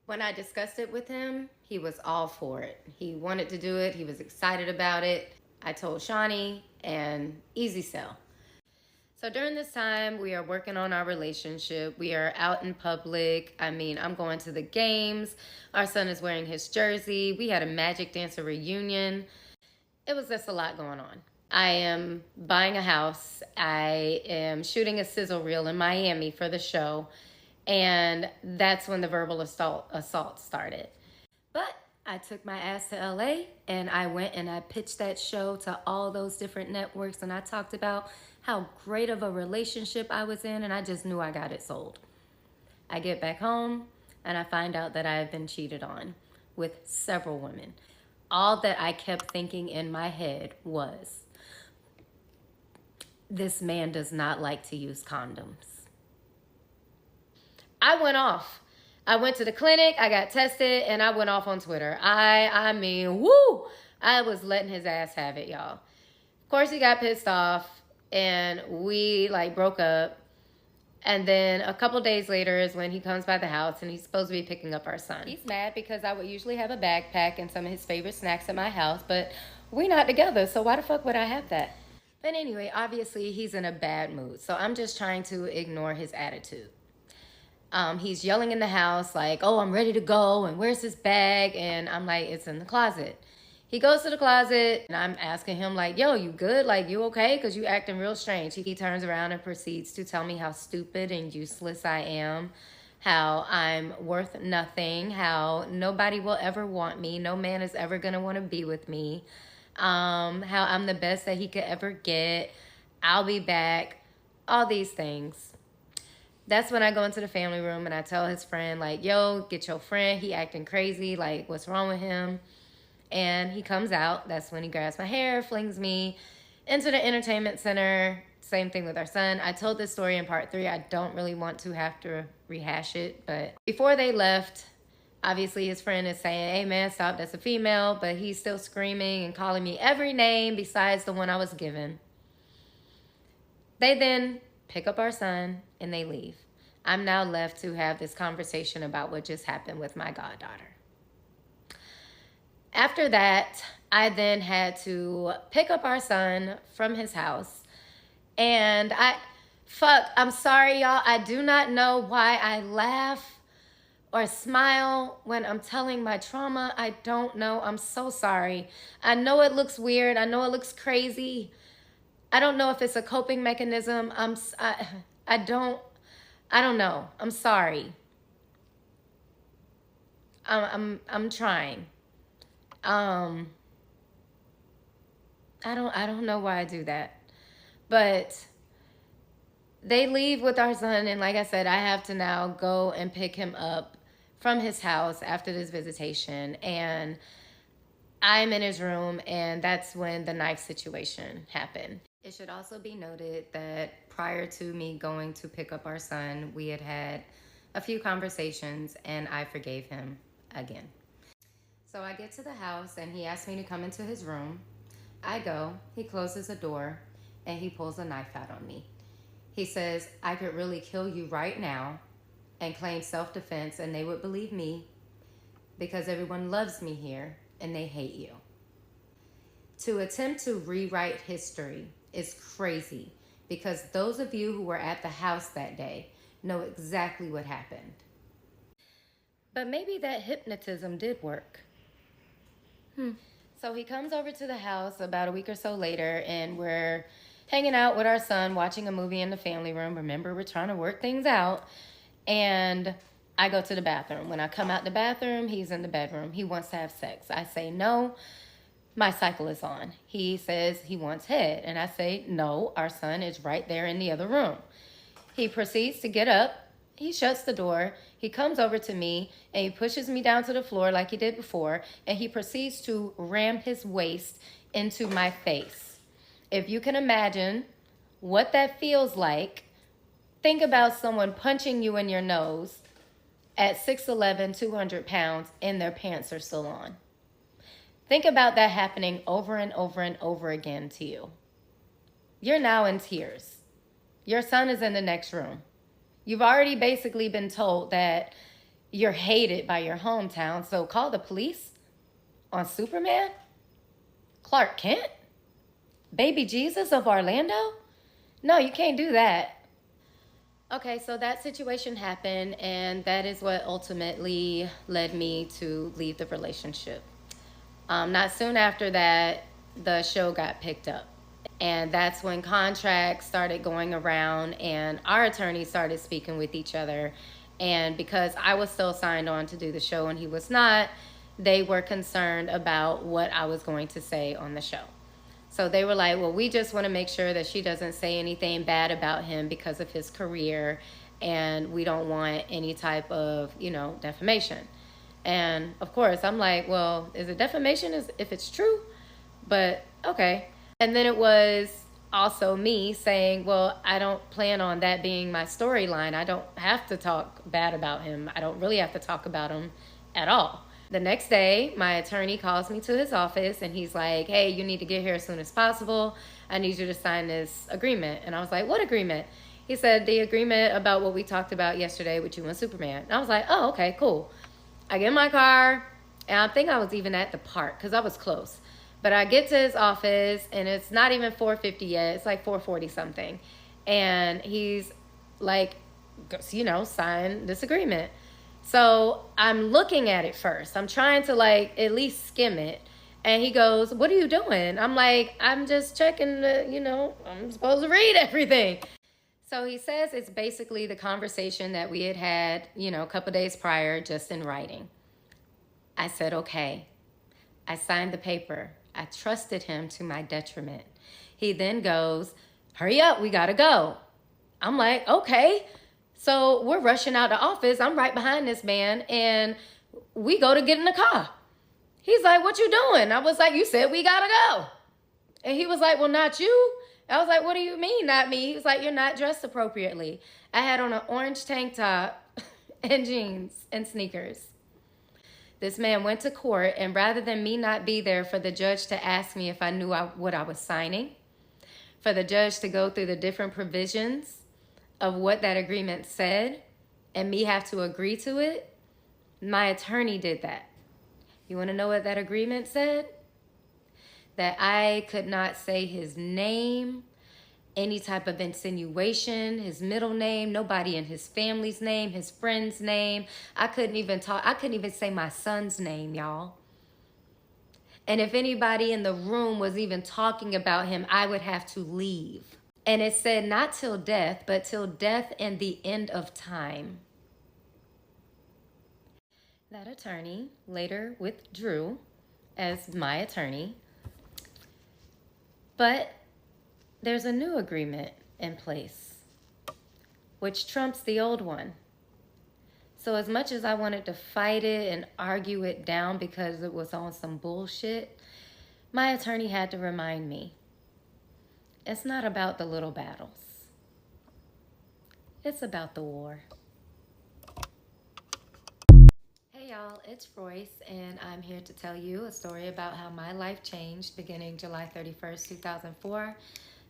When I discussed it with him, he was all for it. He wanted to do it. He was excited about it. I told Shawnee, and easy sell. So during this time, we are working on our relationship. We are out in public. I mean, I'm going to the games. Our son is wearing his jersey. We had a Magic Dancer reunion. It was just a lot going on. I am buying a house. I am shooting a sizzle reel in Miami for the show. And that's when the verbal assault started. But I took my ass to LA and I went and I pitched that show to all those different networks. And I talked about how great of a relationship I was in, and I just knew I got it sold. I get back home and I find out that I have been cheated on with several women. All that I kept thinking in my head was, this man does not like to use condoms. I went off. I went to the clinic, I got tested, and I went off on Twitter. I mean, woo! I was letting his ass have it, y'all. Of course, he got pissed off, and we, broke up. And then a couple days later is when he comes by the house, and he's supposed to be picking up our son. He's mad because I would usually have a backpack and some of his favorite snacks at my house, but we're not together, so why the fuck would I have that? But anyway, obviously, he's in a bad mood, so I'm just trying to ignore his attitude. He's yelling in the house like, oh, I'm ready to go, and where's his bag? And I'm like, it's in the closet. He goes to the closet, and I'm asking him like, yo, you good? Like, you okay? Because you acting real strange. He turns around and proceeds to tell me how stupid and useless I am, how I'm worth nothing, how nobody will ever want me, no man is ever going to want to be with me, how I'm the best that he could ever get, I'll be back, all these things. That's when I go into the family room and I tell his friend, like, yo, get your friend. He acting crazy. Like, what's wrong with him? And he comes out. That's when he grabs my hair, flings me into the entertainment center. Same thing with our son. I told this story in part 3. I don't really want to have to rehash it. But before they left, obviously his friend is saying, hey, man, stop. That's a female. But he's still screaming and calling me every name besides the one I was given. They then pick up our son and they leave. I'm now left to have this conversation about what just happened with my goddaughter. After that, I then had to pick up our son from his house. And I'm sorry, y'all. I do not know why I laugh or smile when I'm telling my trauma. I don't know. I'm so sorry. I know it looks weird. I know it looks crazy. I don't know if it's a coping mechanism. I don't know. I'm sorry. I'm trying. I don't know why I do that. But they leave with our son, and like I said, I have to now go and pick him up from his house after this visitation, and I'm in his room, and that's when the knife situation happened. It should also be noted that prior to me going to pick up our son, we had had a few conversations, and I forgave him again. So I get to the house, and he asked me to come into his room. I go, he closes the door, and he pulls a knife out on me. He says, I could really kill you right now and claim self-defense, and they would believe me because everyone loves me here and they hate you. To attempt to rewrite history is crazy because those of you who were at the house that day know exactly what happened. But maybe that hypnotism did work. So he comes over to the house about a week or so later, and we're hanging out with our son, watching a movie in the family room. Remember, we're trying to work things out. And I go to the bathroom. When I come out the bathroom, he's in the bedroom. He wants to have sex. I say, no, my cycle is on. He says he wants head. And I say, no, our son is right there in the other room. He proceeds to get up. He shuts the door. He comes over to me and he pushes me down to the floor like he did before. And he proceeds to ram his waist into my face. If you can imagine what that feels like, think about someone punching you in your nose at 6'11", 200 pounds, and their pants are still on. Think about that happening over and over and over again to you. You're now in tears. Your son is in the next room. You've already basically been told that you're hated by your hometown, so call the police on Superman? Clark Kent? Baby Jesus of Orlando? No, you can't do that. Okay, so that situation happened, and that is what ultimately led me to leave the relationship. Not soon after that, the show got picked up. And that's when contracts started going around and our attorneys started speaking with each other. And because I was still signed on to do the show and he was not, they were concerned about what I was going to say on the show. So they were like, well, we just want to make sure that she doesn't say anything bad about him because of his career. And we don't want any type of, defamation. And of course, I'm like, well, is it defamation if it's true? But okay. And then it was also me saying, well, I don't plan on that being my storyline. I don't have to talk bad about him. I don't really have to talk about him at all. The next day, my attorney calls me to his office and he's like, hey, you need to get here as soon as possible. I need you to sign this agreement. And I was like, what agreement? He said, the agreement about what we talked about yesterday with you and Superman. And I was like, oh, okay, cool. I get in my car, and I think I was even at the park because I was close. But I get to his office, and it's not even 4:50 yet. It's like 4:40 something. And he's like, sign this agreement. So I'm looking at it first. I'm trying to at least skim it. And he goes, what are you doing? I'm like, I'm just checking I'm supposed to read everything. So he says it's basically the conversation that we had, a couple days prior, just in writing. I said, okay. I signed the paper. I trusted him to my detriment. He then goes, hurry up, we gotta go. I'm like, okay. So we're rushing out the office. I'm right behind this man, and we go to get in the car. He's like, what you doing? I was like, you said we gotta go. And he was like, well, not you. I was like, what do you mean, not me? He was like, you're not dressed appropriately. I had on an orange tank top and jeans and sneakers. This man went to court, and rather than me not be there for the judge to ask me if I knew what I was signing, for the judge to go through the different provisions of what that agreement said, and me have to agree to it, my attorney did that. You want to know what that agreement said? That I could not say his name, any type of insinuation, his middle name, nobody in his family's name, his friend's name. I couldn't even say my son's name, y'all. And if anybody in the room was even talking about him, I would have to leave. And it said not till death, but till death and the end of time. That attorney later withdrew as my attorney. But there's a new agreement in place, which trumps the old one. So as much as I wanted to fight it and argue it down because it was on some bullshit, my attorney had to remind me, it's not about the little battles. It's about the war. Hey y'all, it's Royce, and I'm here to tell you a story about how my life changed beginning July 31st, 2004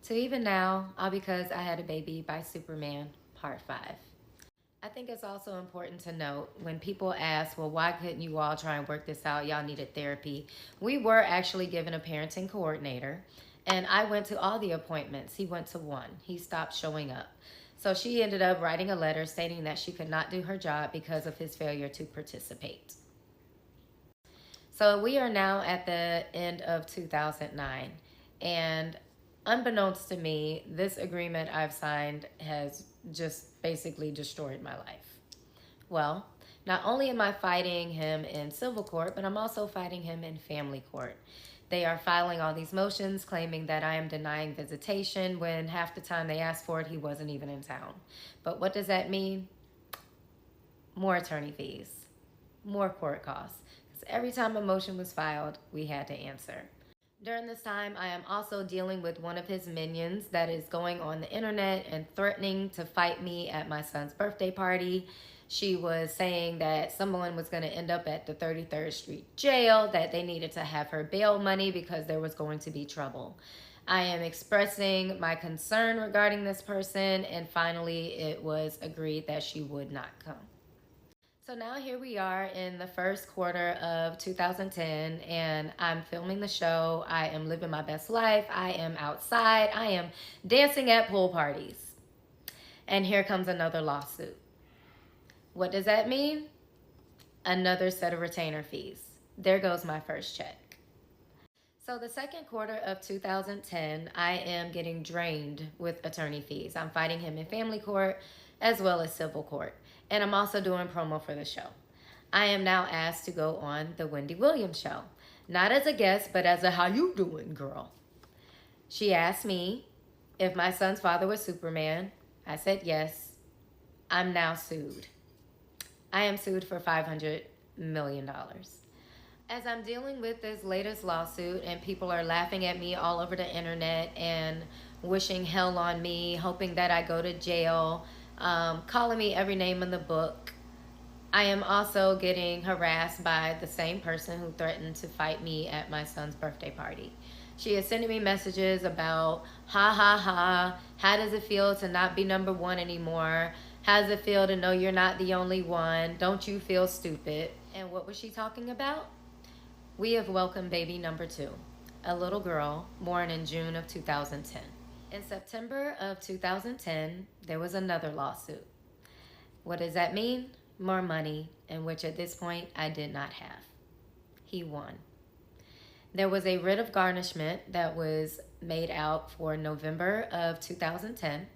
to even now, all because I had a baby by Superman, part 5. I think it's also important to note when people ask, well, why couldn't you all try and work this out? Y'all needed therapy. We were actually given a parenting coordinator, and I went to all the appointments. He went to one. He stopped showing up. So she ended up writing a letter stating that she could not do her job because of his failure to participate. So we are now at the end of 2009, and unbeknownst to me, this agreement I've signed has just basically destroyed my life. Well, not only am I fighting him in civil court, but I'm also fighting him in family court. They are filing all these motions claiming that I am denying visitation when half the time they asked for it, he wasn't even in town. But what does that mean? More attorney fees, more court costs. Because every time a motion was filed, we had to answer. During this time, I am also dealing with one of his minions that is going on the internet and threatening to fight me at my son's birthday party. She was saying that someone was going to end up at the 33rd Street jail, that they needed to have her bail money because there was going to be trouble. I am expressing my concern regarding this person, and finally it was agreed that she would not come. So now here we are in the first quarter of 2010, and I'm filming the show. I am living my best life. I am outside. I am dancing at pool parties. And here comes another lawsuit. What does that mean? Another set of retainer fees. There goes my first check. So the second quarter of 2010, I am getting drained with attorney fees. I'm fighting him in family court as well as civil court. And I'm also doing promo for the show. I am now asked to go on the Wendy Williams show. Not as a guest, but as a how you doing girl. She asked me if my son's father was Superman. I said yes. I'm now sued. I am sued for $500 million. As I'm dealing with this latest lawsuit and people are laughing at me all over the internet and wishing hell on me, hoping that I go to jail, calling me every name in the book, I am also getting harassed by the same person who threatened to fight me at my son's birthday party. She is sending me messages about, ha ha ha, how does it feel to not be number one anymore? How does it feel to know you're not the only one? Don't you feel stupid? And what was she talking about? We have welcomed baby number 2, a little girl born in June of 2010. In September of 2010, there was another lawsuit. What does that mean? More money, in which at this point I did not have. He won. There was a writ of garnishment that was made out for November of 2010.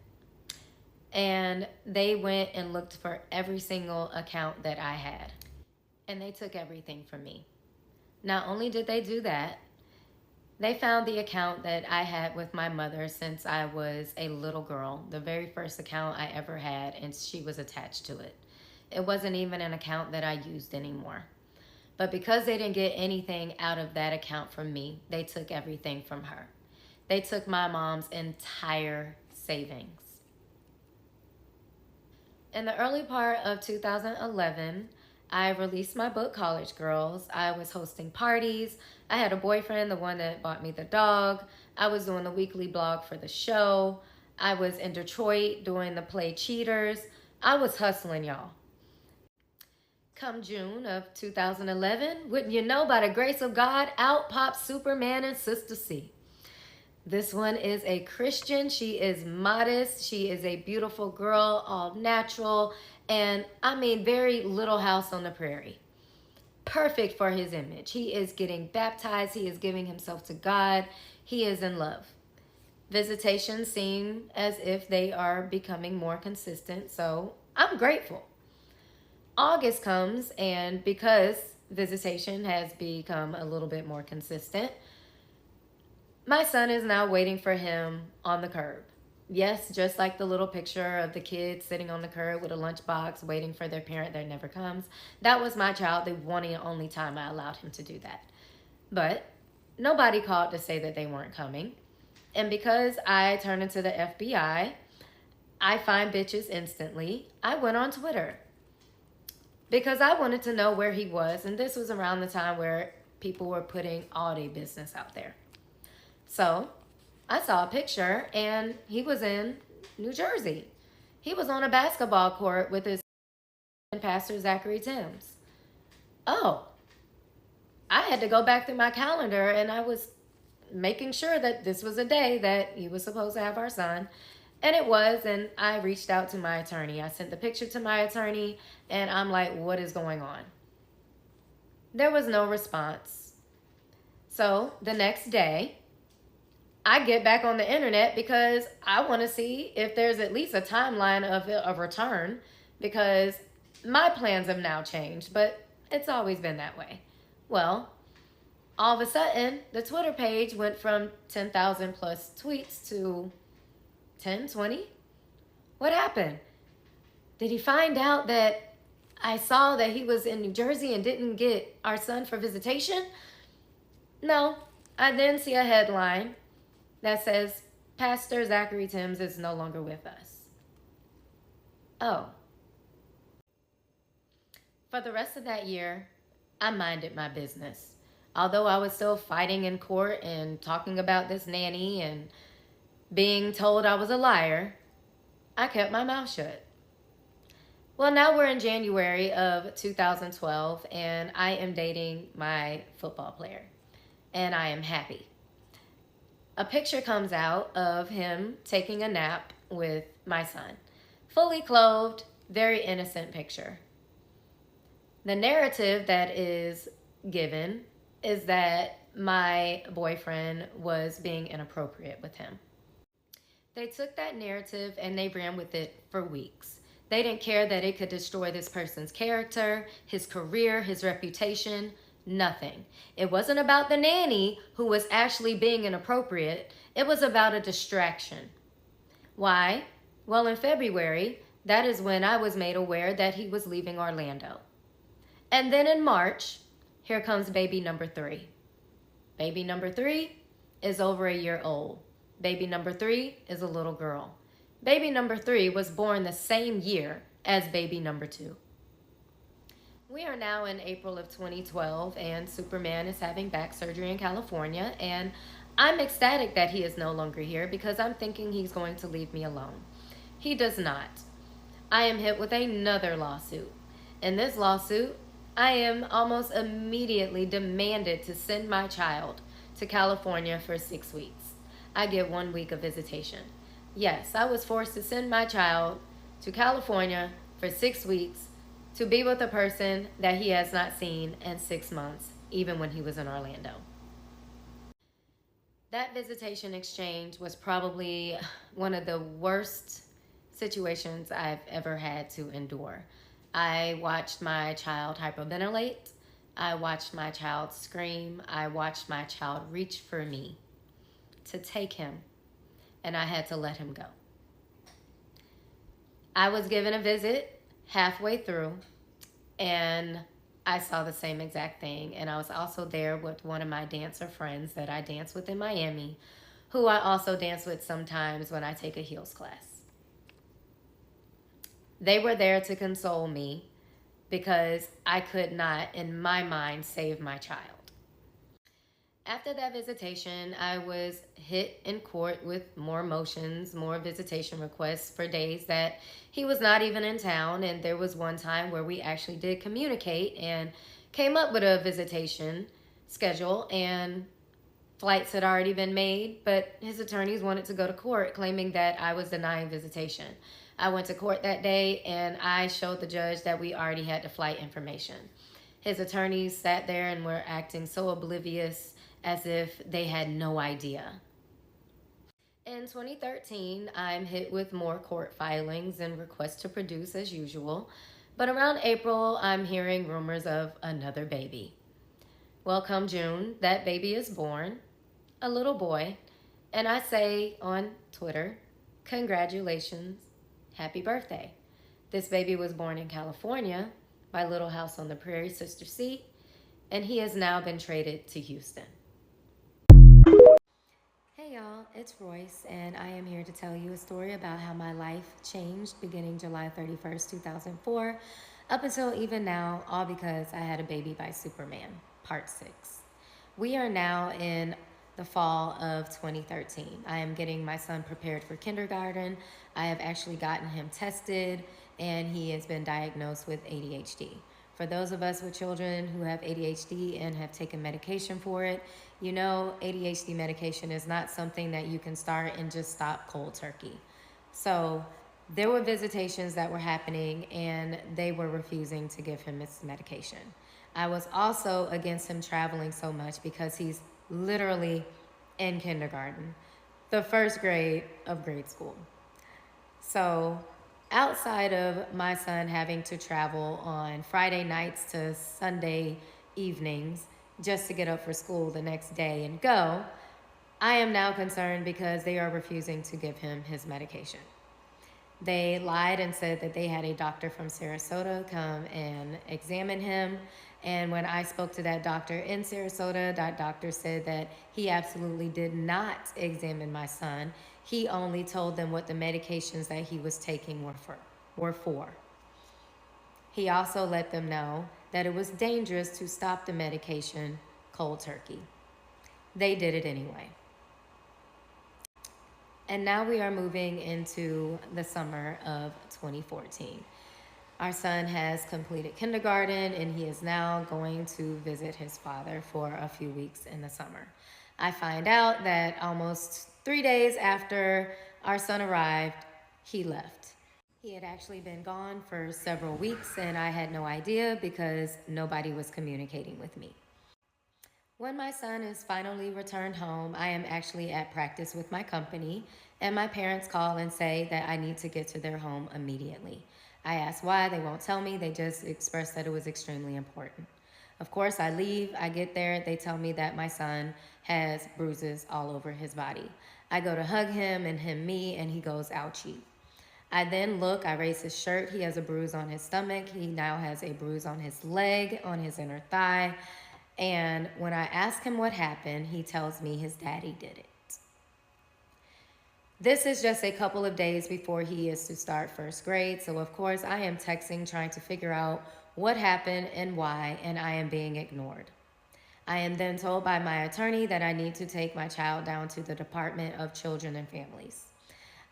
And they went and looked for every single account that I had. And they took everything from me. Not only did they do that, They found the account that I had with my mother since I was a little girl, the very first account I ever had, and she was attached to it. It wasn't even an account that I used anymore. But because they didn't get anything out of that account from me, they took everything from her. They took my mom's entire savings. In the early part of 2011, I released my book, College Girls. I was hosting parties. I had a boyfriend, the one that bought me the dog. I was doing the weekly blog for the show. I was in Detroit doing the play Cheaters. I was hustling, y'all. Come June of 2011, wouldn't you know, by the grace of God, out pops Superman and Sister C. This one is a Christian. She is modest. She is a beautiful girl, all natural, and I mean, very Little House on the Prairie. Perfect for his image. He is getting baptized. He is giving himself to God. He is in love. Visitations seem as if they are becoming more consistent, so I'm grateful. August comes, and because visitation has become a little bit more consistent, my son is now waiting for him on the curb. Yes, just like the little picture of the kid sitting on the curb with a lunchbox waiting for their parent that never comes. That was my child, the one and only time I allowed him to do that. But nobody called to say that they weren't coming. And because I turned into the FBI, I find bitches instantly. I went on Twitter because I wanted to know where he was. And this was around the time where people were putting all their business out there. So I saw a picture, and he was in New Jersey. He was on a basketball court with his pastor, Zachary Timms. Oh, I had to go back through my calendar, and I was making sure that this was a day that he was supposed to have our son. And it was, and I reached out to my attorney. I sent the picture to my attorney, and I'm like, what is going on? There was no response. So the next day, I get back on the internet because I want to see if there's at least a timeline of a return, because my plans have now changed, but it's always been that way. Well, all of a sudden, the Twitter page went from 10,000 plus tweets to 10, 20? What happened? Did he find out that I saw that he was in New Jersey and didn't get our son for visitation? No. I then see a headline that says, Pastor Zachary Timms is no longer with us. Oh. For the rest of that year, I minded my business. Although I was still fighting in court and talking about this nanny and being told I was a liar, I kept my mouth shut. Well, now we're in January of 2012, and I am dating my football player, and I am happy. A picture comes out of him taking a nap with my son. Fully clothed, very innocent picture. The narrative that is given is that my boyfriend was being inappropriate with him. They took that narrative and they ran with it for weeks. They didn't care that it could destroy this person's character, his career, his reputation, nothing. It wasn't about the nanny who was actually being inappropriate. It was about a distraction. Why? Well, in February, that is when I was made aware that he was leaving Orlando. And then in March, here comes baby number 3. Baby number 3 is over a year old. Baby number 3 is a little girl. Baby number 3 was born the same year as baby number 2. We are now in April of 2012, and Superman is having back surgery in California, and I'm ecstatic that he is no longer here because I'm thinking he's going to leave me alone. He does not. I am hit with another lawsuit. In this lawsuit, I am almost immediately demanded to send my child to California for 6 weeks. I get 1 week of visitation. Yes, I was forced to send my child to California for 6 weeks to be with a person that he has not seen in 6 months, even when he was in Orlando. That visitation exchange was probably one of the worst situations I've ever had to endure. I watched my child hyperventilate. I watched my child scream. I watched my child reach for me to take him, and I had to let him go. I was given a visit halfway through, and I saw the same exact thing. And I was also there with one of my dancer friends that I dance with in Miami, who I also dance with sometimes when I take a heels class. They were there to console me because I could not, in my mind, save my child. After that visitation, I was hit in court with more motions, more visitation requests for days that he was not even in town. And there was one time where we actually did communicate and came up with a visitation schedule, and flights had already been made, but his attorneys wanted to go to court claiming that I was denying visitation. I went to court that day and I showed the judge that we already had the flight information. His attorneys sat there and were acting so oblivious, as if they had no idea. In 2013, I'm hit with more court filings and requests to produce as usual. But around April, I'm hearing rumors of another baby. Well, come June, that baby is born, a little boy. And I say on Twitter, congratulations, happy birthday. This baby was born in California, my little house on the prairie, Sister Seat, and he has now been traded to Houston. Hey y'all, it's Royce, and I am here to tell you a story about how my life changed beginning July 31st, 2004, up until even now, all because I had a baby by Superman, part 6. We are now in the fall of 2013. I am getting my son prepared for kindergarten. I have actually gotten him tested, and he has been diagnosed with ADHD. For those of us with children who have ADHD and have taken medication for it, you know ADHD medication is not something that you can start and just stop cold turkey. So there were visitations that were happening, and they were refusing to give him his medication. I was also against him traveling so much because he's literally in kindergarten, the first grade of grade school. So outside of my son having to travel on Friday nights to Sunday evenings just to get up for school the next day and go, I am now concerned because they are refusing to give him his medication. They lied and said that they had a doctor from Sarasota come and examine him. And when I spoke to that doctor in Sarasota, that doctor said that he absolutely did not examine my son. He only told them what the medications that he was taking were for. He also let them know that it was dangerous to stop the medication cold turkey. They did it anyway. And now we are moving into the summer of 2014. Our son has completed kindergarten, and he is now going to visit his father for a few weeks in the summer. I find out that almost 3 days after our son arrived, he left. He had actually been gone for several weeks, and I had no idea because nobody was communicating with me. When my son is finally returned home, I am actually at practice with my company, and my parents call and say that I need to get to their home immediately. I ask why, they won't tell me, they just express that it was extremely important. Of course, I leave, I get there, they tell me that my son has bruises all over his body. I go to hug him and him me, and he goes, ouchie. I then look, I raise his shirt, he has a bruise on his stomach, he now has a bruise on his leg, on his inner thigh, and when I ask him what happened, he tells me his daddy did it. This is just a couple of days before he is to start first grade, so of course I am texting trying to figure out what happened and why, and I am being ignored. I am then told by my attorney that I need to take my child down to the Department of Children and Families.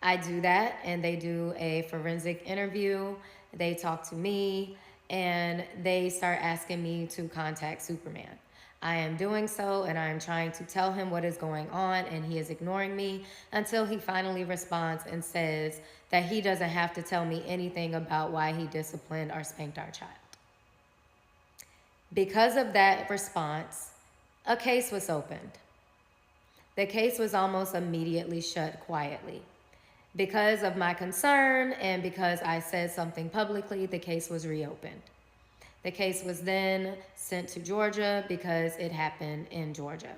I do that, and they do a forensic interview, they talk to me, and they start asking me to contact Superman. I am doing so, and I am trying to tell him what is going on, and he is ignoring me until he finally responds and says that he doesn't have to tell me anything about why he disciplined or spanked our child. Because of that response, a case was opened. The case was almost immediately shut quietly. Because of my concern and because I said something publicly, the case was reopened. The case was then sent to Georgia because it happened in Georgia.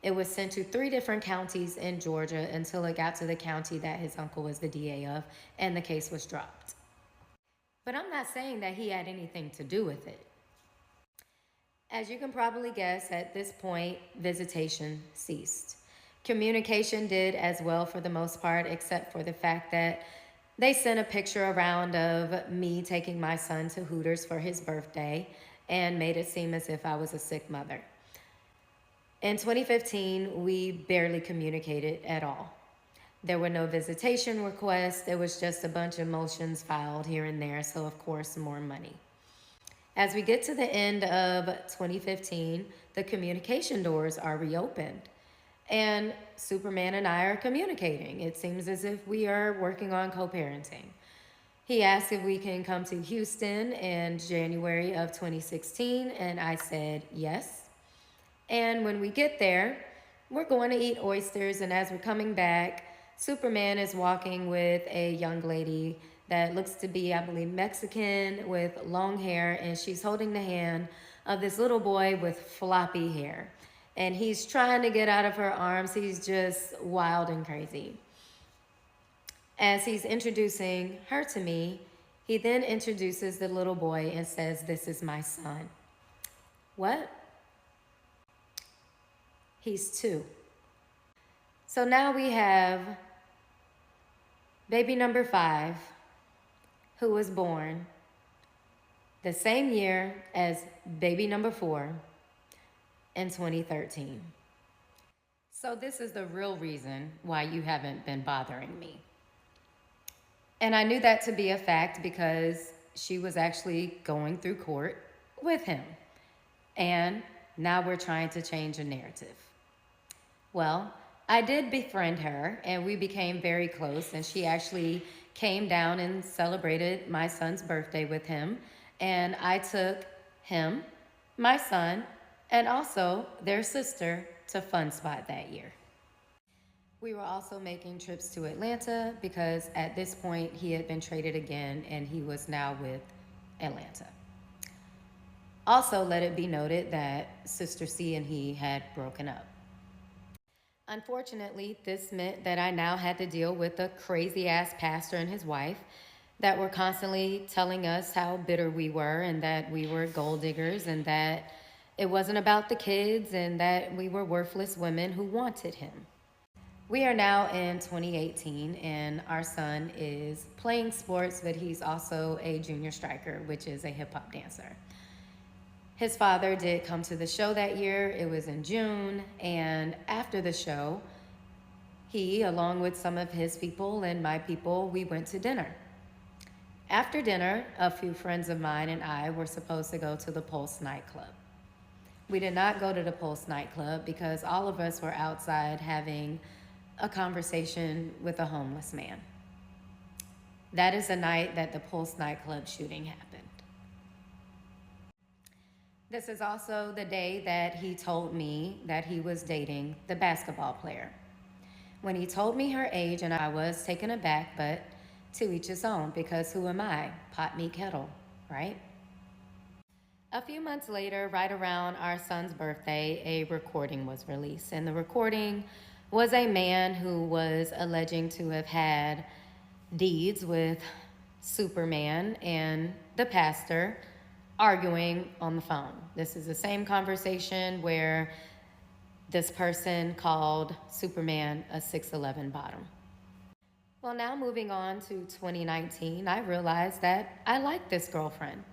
It was sent to 3 different counties in Georgia until it got to the county that his uncle was the DA of, and the case was dropped. But I'm not saying that he had anything to do with it. As you can probably guess, at this point, visitation ceased. Communication did as well for the most part, except for the fact that they sent a picture around of me taking my son to Hooters for his birthday and made it seem as if I was a sick mother. In 2015, we barely communicated at all. There were no visitation requests. There was just a bunch of motions filed here and there, so of course, more money. As we get to the end of 2015, the communication doors are reopened. And Superman and I are communicating. It seems as if we are working on co-parenting. He asked if we can come to Houston in January of 2016, and I said yes. And when we get there, we're going to eat oysters, and as we're coming back, Superman is walking with a young lady that looks to be, I believe, Mexican with long hair, and she's holding the hand of this little boy with floppy hair. And he's trying to get out of her arms. He's just wild and crazy. As he's introducing her to me, he then introduces the little boy and says, "This is my son." What? He's 2. So now we have baby number 5, who was born the same year as baby number 4 in 2013. So this is the real reason why you haven't been bothering me. And I knew that to be a fact because she was actually going through court with him. And now we're trying to change a narrative. Well, I did befriend her and we became very close, and she actually came down and celebrated my son's birthday with him. And I took him, my son, and also their sister to Fun Spot that year. We were also making trips to Atlanta because at this point he had been traded again and he was now with Atlanta. Also, let it be noted that Sister C and he had broken up. Unfortunately, this meant that I now had to deal with a crazy-ass pastor and his wife that were constantly telling us how bitter we were and that we were gold diggers and that it wasn't about the kids and that we were worthless women who wanted him. We are now in 2018 and our son is playing sports, but he's also a junior striker, which is a hip-hop dancer. His father did come to the show that year. It was in June, and after the show, he, along with some of his people and my people, we went to dinner. After dinner, a few friends of mine and I were supposed to go to the Pulse nightclub. We did not go to the Pulse nightclub because all of us were outside having a conversation with a homeless man. That is the night that the Pulse nightclub shooting happened. This is also the day that he told me that he was dating the basketball player. When he told me her age, and I was taken aback, but to each his own, because who am I? Pot me kettle, right? A few months later, right around our son's birthday, a recording was released. And the recording was a man who was alleging to have had deeds with Superman and the pastor arguing on the phone. This is the same conversation where this person called Superman a 6'11" bottom. Well, now moving on to 2019, I realized that I like this girlfriend.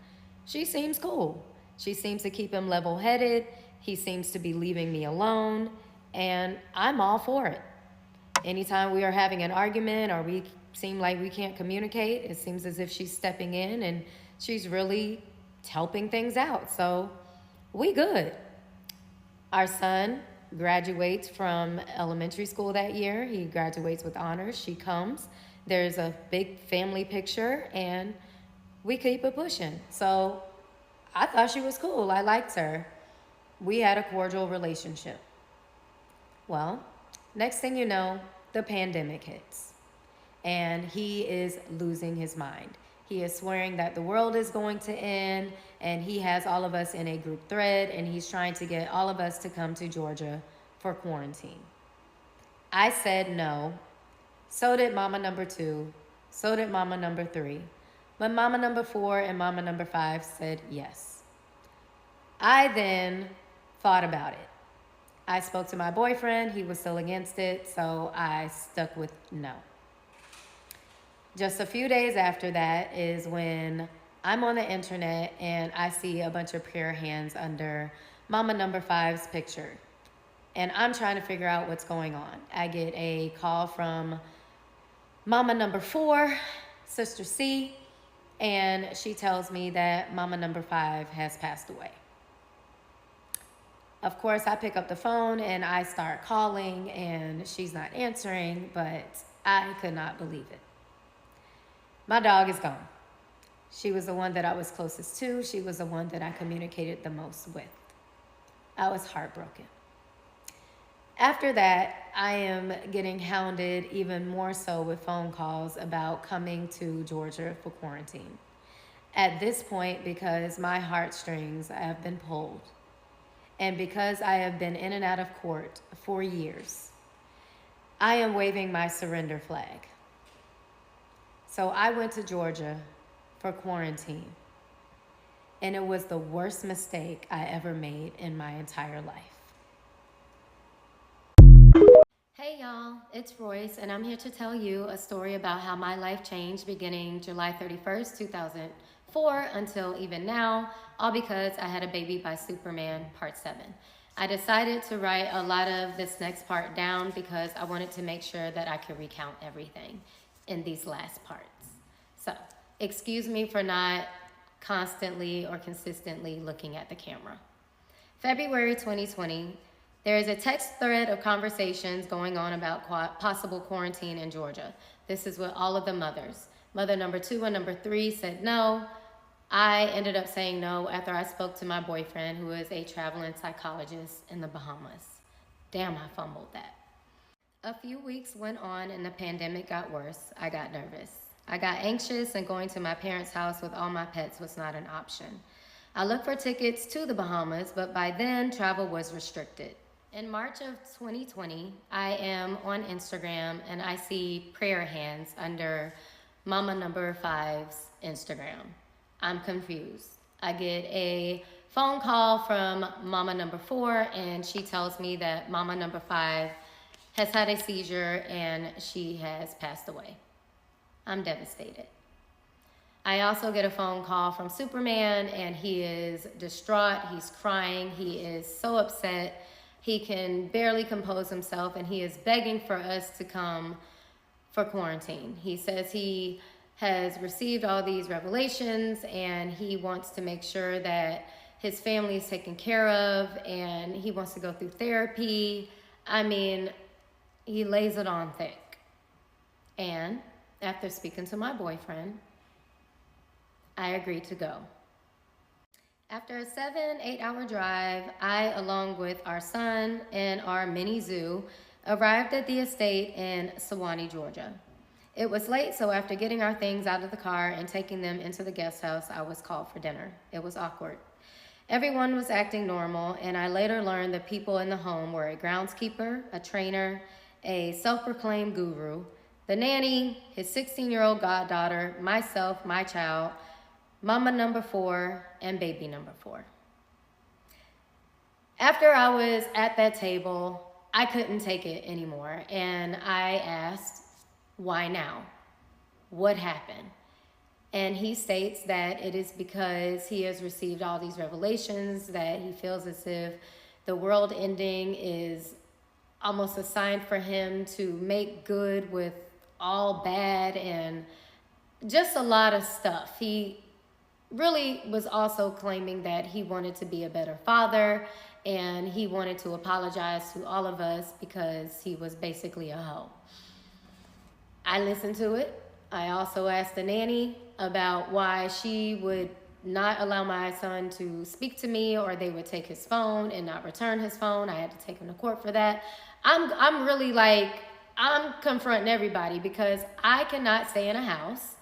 She seems cool. She seems to keep him level-headed. He seems to be leaving me alone, and I'm all for it. Anytime we are having an argument or we seem like we can't communicate, it seems as if she's stepping in and she's really helping things out. So we good. Our son graduates from elementary school that year. He graduates with honors. She comes. There's a big family picture and we keep it pushing. So I thought she was cool. I liked her. We had a cordial relationship. Well, next thing you know, the pandemic hits and he is losing his mind. He is swearing that the world is going to end, and he has all of us in a group thread, and he's trying to get all of us to come to Georgia for quarantine. I said no. So did mama number 2. So did mama number 3. But mama number 4 and mama number 5 said yes. I then thought about it. I spoke to my boyfriend. He was still against it, so I stuck with no. Just a few days after that is when I'm on the internet and I see a bunch of prayer hands under mama number 5's picture. And I'm trying to figure out what's going on. I get a call from mama number 4, Sister C, and she tells me that mama number 5 has passed away. Of course, I pick up the phone and I start calling, and she's not answering, but I could not believe it. My dog is gone. She was the one that I was closest to. She was the one that I communicated the most with. I was heartbroken. After that, I am getting hounded even more so with phone calls about coming to Georgia for quarantine. At this point, because my heartstrings have been pulled, and because I have been in and out of court for years, I am waving my surrender flag. So I went to Georgia for quarantine, and it was the worst mistake I ever made in my entire life. Hey y'all, it's Royce, and I'm here to tell you a story about how my life changed beginning July 31st, 2004 until even now, all because I had a baby by Superman, part 7. I decided to write a lot of this next part down because I wanted to make sure that I could recount everything in these last parts. So, excuse me for not constantly or consistently looking at the camera. February 2020, there is a text thread of conversations going on about possible quarantine in Georgia. This is with all of the mothers. Mother number 2 and number 3 said no. I ended up saying no after I spoke to my boyfriend, who is a traveling psychologist in the Bahamas. Damn, I fumbled that. A few weeks went on and the pandemic got worse. I got nervous. I got anxious, and going to my parents' house with all my pets was not an option. I looked for tickets to the Bahamas, but by then travel was restricted. In March of 2020, I am on Instagram and I see prayer hands under mama number 5's Instagram. I'm confused. I get a phone call from mama number 4, and she tells me that mama number 5 has had a seizure and she has passed away. I'm devastated. I also get a phone call from Superman, and he is distraught. He's crying. He is so upset. He can barely compose himself, and he is begging for us to come for quarantine. He says he has received all these revelations, and he wants to make sure that his family is taken care of, and he wants to go through therapy. I mean, he lays it on thick. And after speaking to my boyfriend, I agreed to go. After a 7-8 hour drive, I, along with our son and our mini zoo, arrived at the estate in Sewanee, Georgia. It was late, so after getting our things out of the car and taking them into the guest house, I was called for dinner. It was awkward. Everyone was acting normal, and I later learned the people in the home were a groundskeeper, a trainer, a self-proclaimed guru, the nanny, his 16-year-old goddaughter, myself, my child, mama number 4, and baby number 4. After I was at that table, I couldn't take it anymore, and I asked, why now? What happened? And he states that it is because he has received all these revelations, that he feels as if the world ending is almost a sign for him to make good with all bad and just a lot of stuff. He really was also claiming that he wanted to be a better father, and he wanted to apologize to all of us because he was basically a hoe. I listened to it. I also asked the nanny about why she would not allow my son to speak to me, or they would take his phone and not return his phone. I had to take him to court for that. I'm really like, I'm confronting everybody because I cannot stay in a house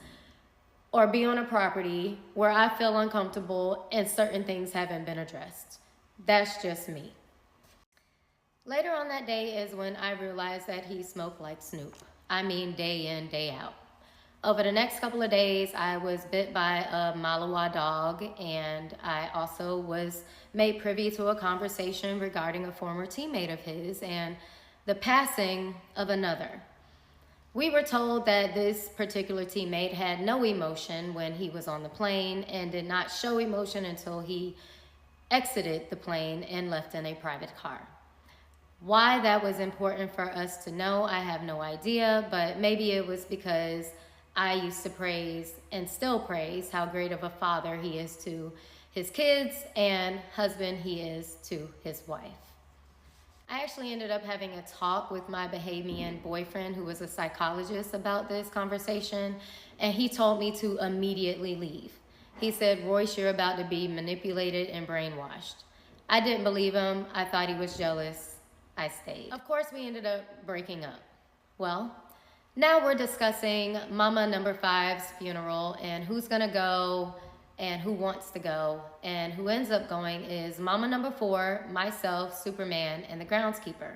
or be on a property where I feel uncomfortable and certain things haven't been addressed. That's just me. Later on that day is when I realized that he smoked like Snoop. I mean, day in, day out. Over the next couple of days, I was bit by a Malinois dog, and I also was made privy to a conversation regarding a former teammate of his and the passing of another. We were told that this particular teammate had no emotion when he was on the plane and did not show emotion until he exited the plane and left in a private car. Why that was important for us to know, I have no idea, but maybe it was because I used to praise and still praise how great of a father he is to his kids and husband he is to his wife. I actually ended up having a talk with my Bahamian boyfriend, who was a psychologist, about this conversation, and he told me to immediately leave. He said, "Royce, you're about to be manipulated and brainwashed." I didn't believe him. I thought he was jealous. I stayed. Of course, we ended up breaking up. Well, now we're discussing Mama number 5's funeral and who's gonna go and who wants to go. And who ends up going is Mama number 4, myself, Superman, and the groundskeeper.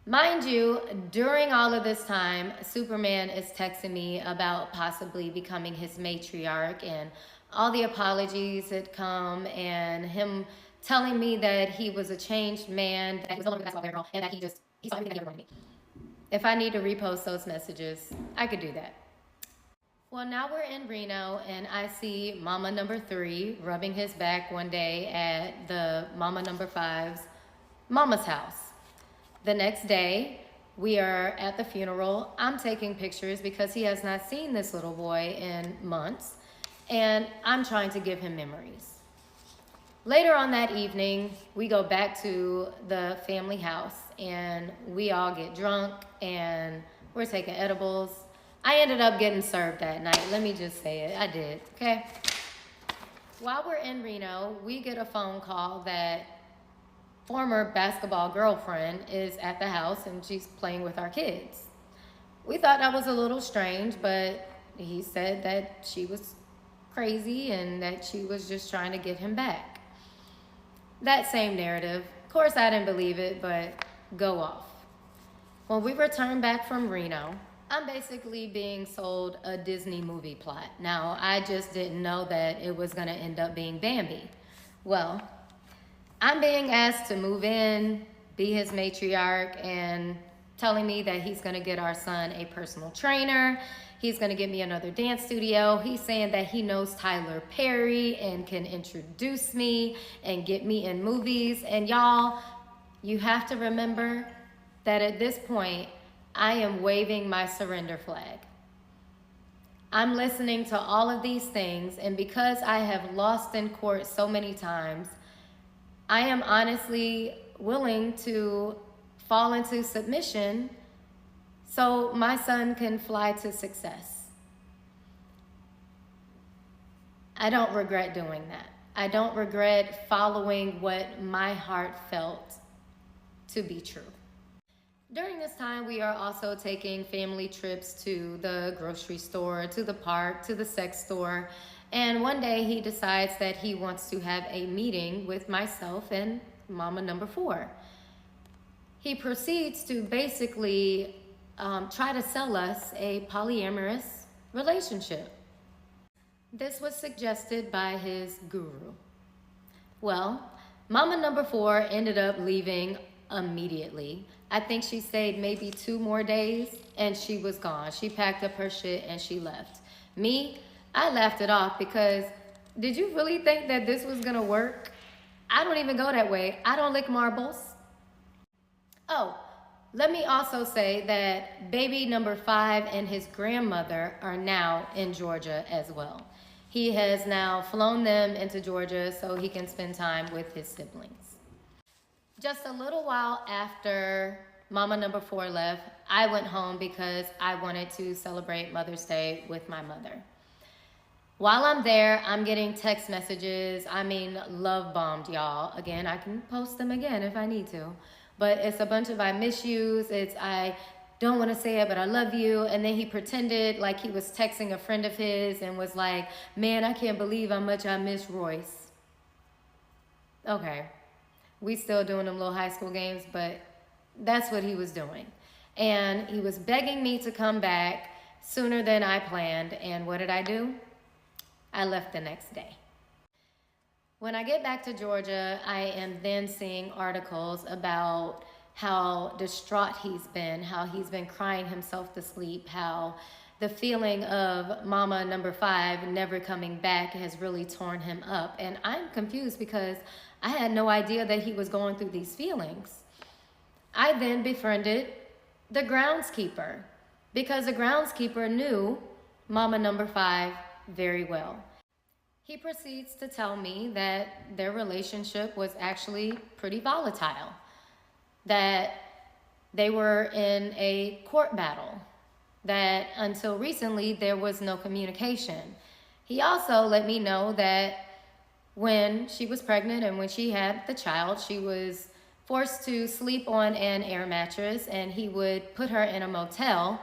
Mind you, during all of this time, Superman is texting me about possibly becoming his matriarch, and all the apologies had come, and him telling me that he was a changed man, that he was no longer the basketball girl, and that he saw everything that he ever wanted me. If I need to repost those messages, I could do that. Well, now we're in Reno, and I see Mama number 3 rubbing his back one day at the Mama number 5's mama's house. The next day, we are at the funeral. I'm taking pictures because he has not seen this little boy in months, and I'm trying to give him memories. Later on that evening, we go back to the family house, and we all get drunk, and we're taking edibles. I ended up getting served that night. Let me just say it. I did, okay? While we're in Reno, we get a phone call that former basketball girlfriend is at the house, and she's playing with our kids. We thought that was a little strange, but he said that she was crazy and that she was just trying to get him back. That same narrative. Of course, I didn't believe it, but go off. When we returned back from Reno, I'm basically being sold a Disney movie plot. Now, I just didn't know that it was going to end up being Bambi. Well, I'm being asked to move in, be his matriarch, and telling me that he's going to get our son a personal trainer. He's going to get me another dance studio. He's saying that he knows Tyler Perry and can introduce me and get me in movies. And y'all, you have to remember that at this point, I am waving my surrender flag. I'm listening to all of these things, and because I have lost in court so many times, I am honestly willing to fall into submission so my son can fly to success. I don't regret doing that. I don't regret following what my heart felt to be true. During this time, we are also taking family trips to the grocery store, to the park, to the sex store. And one day he decides that he wants to have a meeting with myself and Mama number 4. He proceeds to basically try to sell us a polyamorous relationship. This was suggested by his guru. Well, Mama number 4 ended up leaving immediately. I think she stayed maybe 2 more days and she was gone. She packed up her shit and she left. Me, I laughed it off because did you really think that this was gonna work? I don't even go that way. I don't lick marbles. Oh, let me also say that baby number 5 and his grandmother are now in Georgia as well. He has now flown them into Georgia so he can spend time with his siblings. Just a little while after Mama number 4 left, I went home because I wanted to celebrate Mother's Day with my mother. While I'm there, I'm getting text messages. I mean, love bombed, y'all. Again, I can post them again if I need to. But it's a bunch of I miss yous. It's I don't want to say it, but I love you. And then he pretended like he was texting a friend of his and was like, man, I can't believe how much I miss Royce. Okay. We still doing them little high school games, but that's what he was doing. And he was begging me to come back sooner than I planned. And what did I do? I left the next day. When I get back to Georgia, I am then seeing articles about how distraught he's been, how he's been crying himself to sleep, how the feeling of mama number 5 never coming back has really torn him up. And I'm confused because I had no idea that he was going through these feelings. I then befriended the groundskeeper because the groundskeeper knew mama number 5 very well. He proceeds to tell me that their relationship was actually pretty volatile, that they were in a court battle, that until recently there was no communication. He also let me know that when she was pregnant and when she had the child, she was forced to sleep on an air mattress, and he would put her in a motel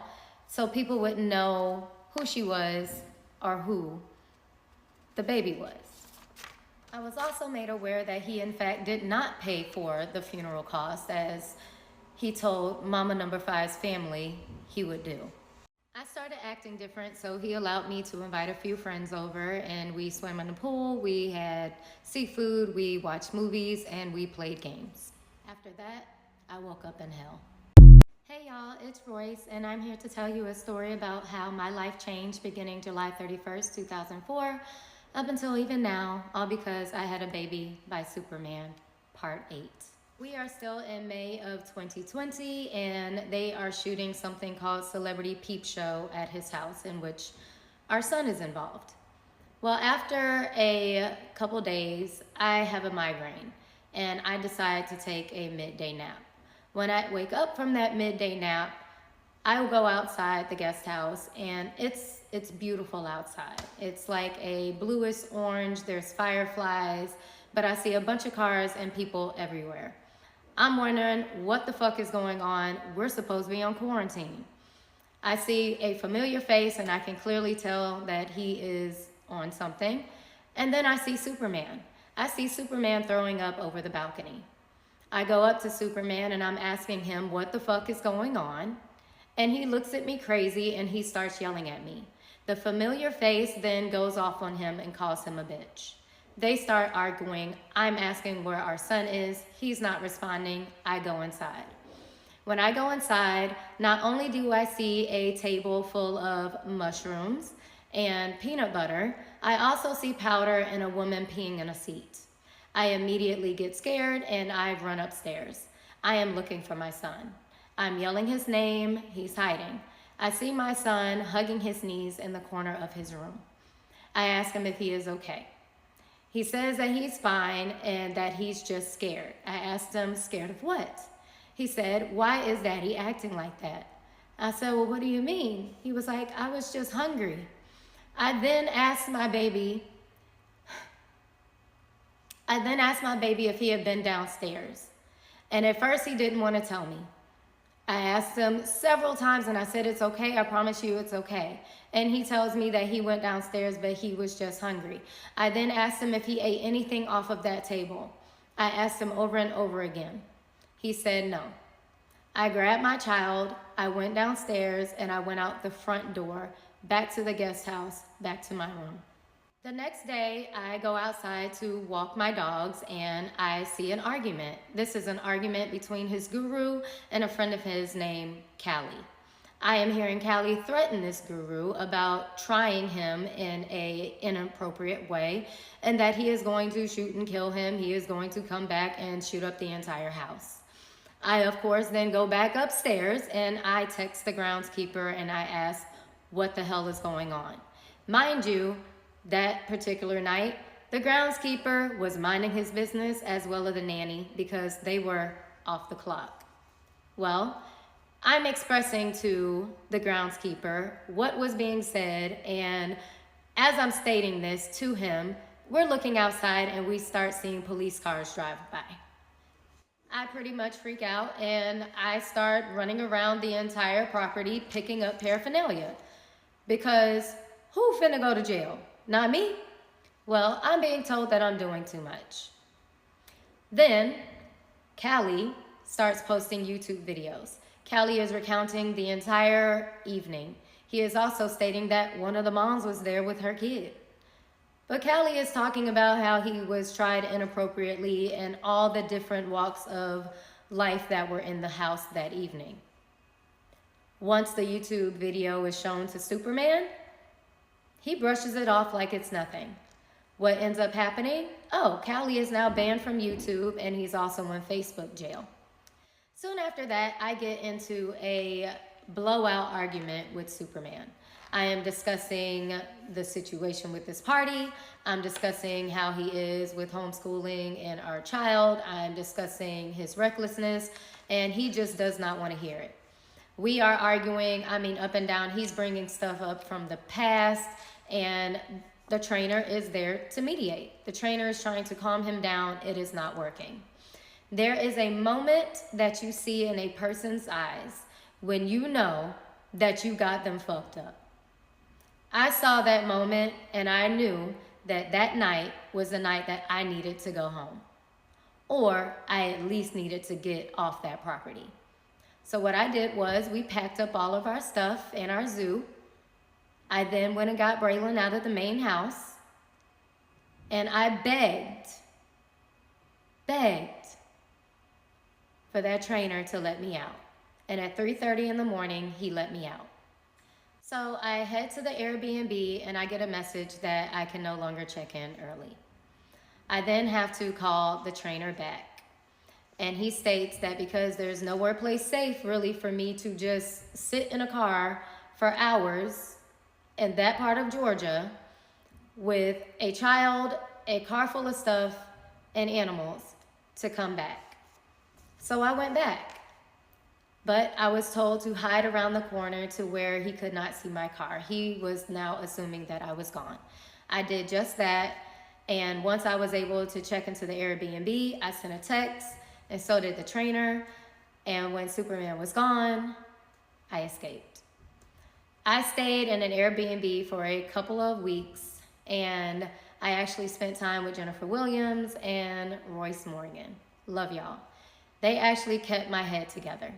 so people wouldn't know who she was or who the baby was. I was also made aware that he in fact did not pay for the funeral costs as he told mama number 5's family he would do. I started acting different, so he allowed me to invite a few friends over, and we swam in the pool, we had seafood, we watched movies, and we played games. After that, I woke up in hell. Hey y'all, it's Royce, and I'm here to tell you a story about how my life changed beginning July 31st, 2004, up until even now, all because I had a baby by Superman, part 8. We are still in May of 2020, and they are shooting something called Celebrity Peep Show at his house, in which our son is involved. Well, after a couple days, I have a migraine, and I decide to take a midday nap. When I wake up from that midday nap, I will go outside the guest house, and it's beautiful outside. It's like a bluish orange, there's fireflies, but I see a bunch of cars and people everywhere. I'm wondering what the fuck is going on. We're supposed to be on quarantine. I see a familiar face, and I can clearly tell that he is on something. And then I see Superman. I see Superman throwing up over the balcony. I go up to Superman, and I'm asking him what the fuck is going on. And he looks at me crazy, and he starts yelling at me. The familiar face then goes off on him and calls him a bitch. They start arguing. I'm asking where our son is. He's not responding. I go inside. When I go inside, not only do I see a table full of mushrooms and peanut butter, I also see powder and a woman peeing in a seat. I immediately get scared and I run upstairs. I am looking for my son. I'm yelling his name. He's hiding. I see my son hugging his knees in the corner of his room. I ask him if he is okay. He says that he's fine and that he's just scared. I asked him, scared of what? He said, why is Daddy acting like that? I said, well, what do you mean? He was like, I was just hungry. I then asked my baby if he had been downstairs. And at first he didn't want to tell me. I asked him several times and I said, it's okay, I promise you it's okay. And he tells me that he went downstairs, but he was just hungry. I then asked him if he ate anything off of that table. I asked him over and over again. He said no. I grabbed my child, I went downstairs, and I went out the front door, back to the guest house, back to my room. The next day, I go outside to walk my dogs, and I see an argument. This is an argument between his guru and a friend of his named Callie. I am hearing Callie threaten this guru about trying him in an inappropriate way, and that he is going to shoot and kill him. He is going to come back and shoot up the entire house. I, of course, then go back upstairs, and I text the groundskeeper, and I ask, what the hell is going on? Mind you, that particular night, the groundskeeper was minding his business as well as the nanny because they were off the clock. Well, I'm expressing to the groundskeeper what was being said, and as I'm stating this to him, we're looking outside and we start seeing police cars drive by. I pretty much freak out and I start running around the entire property picking up paraphernalia. Because who finna go to jail? Not me. Well, I'm being told that I'm doing too much. Then, Callie starts posting YouTube videos. Callie is recounting the entire evening. He is also stating that one of the moms was there with her kid. But Callie is talking about how he was tried inappropriately and all the different walks of life that were in the house that evening. Once the YouTube video is shown to Superman, he brushes it off like it's nothing. What ends up happening? Oh, Callie is now banned from YouTube and he's also in Facebook jail. Soon after that, I get into a blowout argument with Superman. I am discussing the situation with this party. I'm discussing how he is with homeschooling and our child. I'm discussing his recklessness, and he just does not want to hear it. We are arguing, up and down. He's bringing stuff up from the past, and the trainer is there to mediate. The trainer is trying to calm him down. It is not working. There is a moment that you see in a person's eyes when you know that you got them fucked up. I saw that moment and I knew that that night was the night that I needed to go home. Or I at least needed to get off that property. So what I did was we packed up all of our stuff in our zoo. I then went and got Braylon out of the main house. And I begged for that trainer to let me out. And at 3:30 in the morning, he let me out. So I head to the Airbnb and I get a message that I can no longer check in early. I then have to call the trainer back. And he states that because there's nowhere place safe really for me to just sit in a car for hours in that part of Georgia with a child, a car full of stuff, and animals to come back. So I went back. But I was told to hide around the corner to where he could not see my car. He was now assuming that I was gone. I did just that. And once I was able to check into the Airbnb, I sent a text, and so did the trainer. And when Superman was gone, I escaped. I stayed in an Airbnb for a couple of weeks, and I actually spent time with Jennifer Williams and Royce Morgan. Love y'all. They actually kept my head together.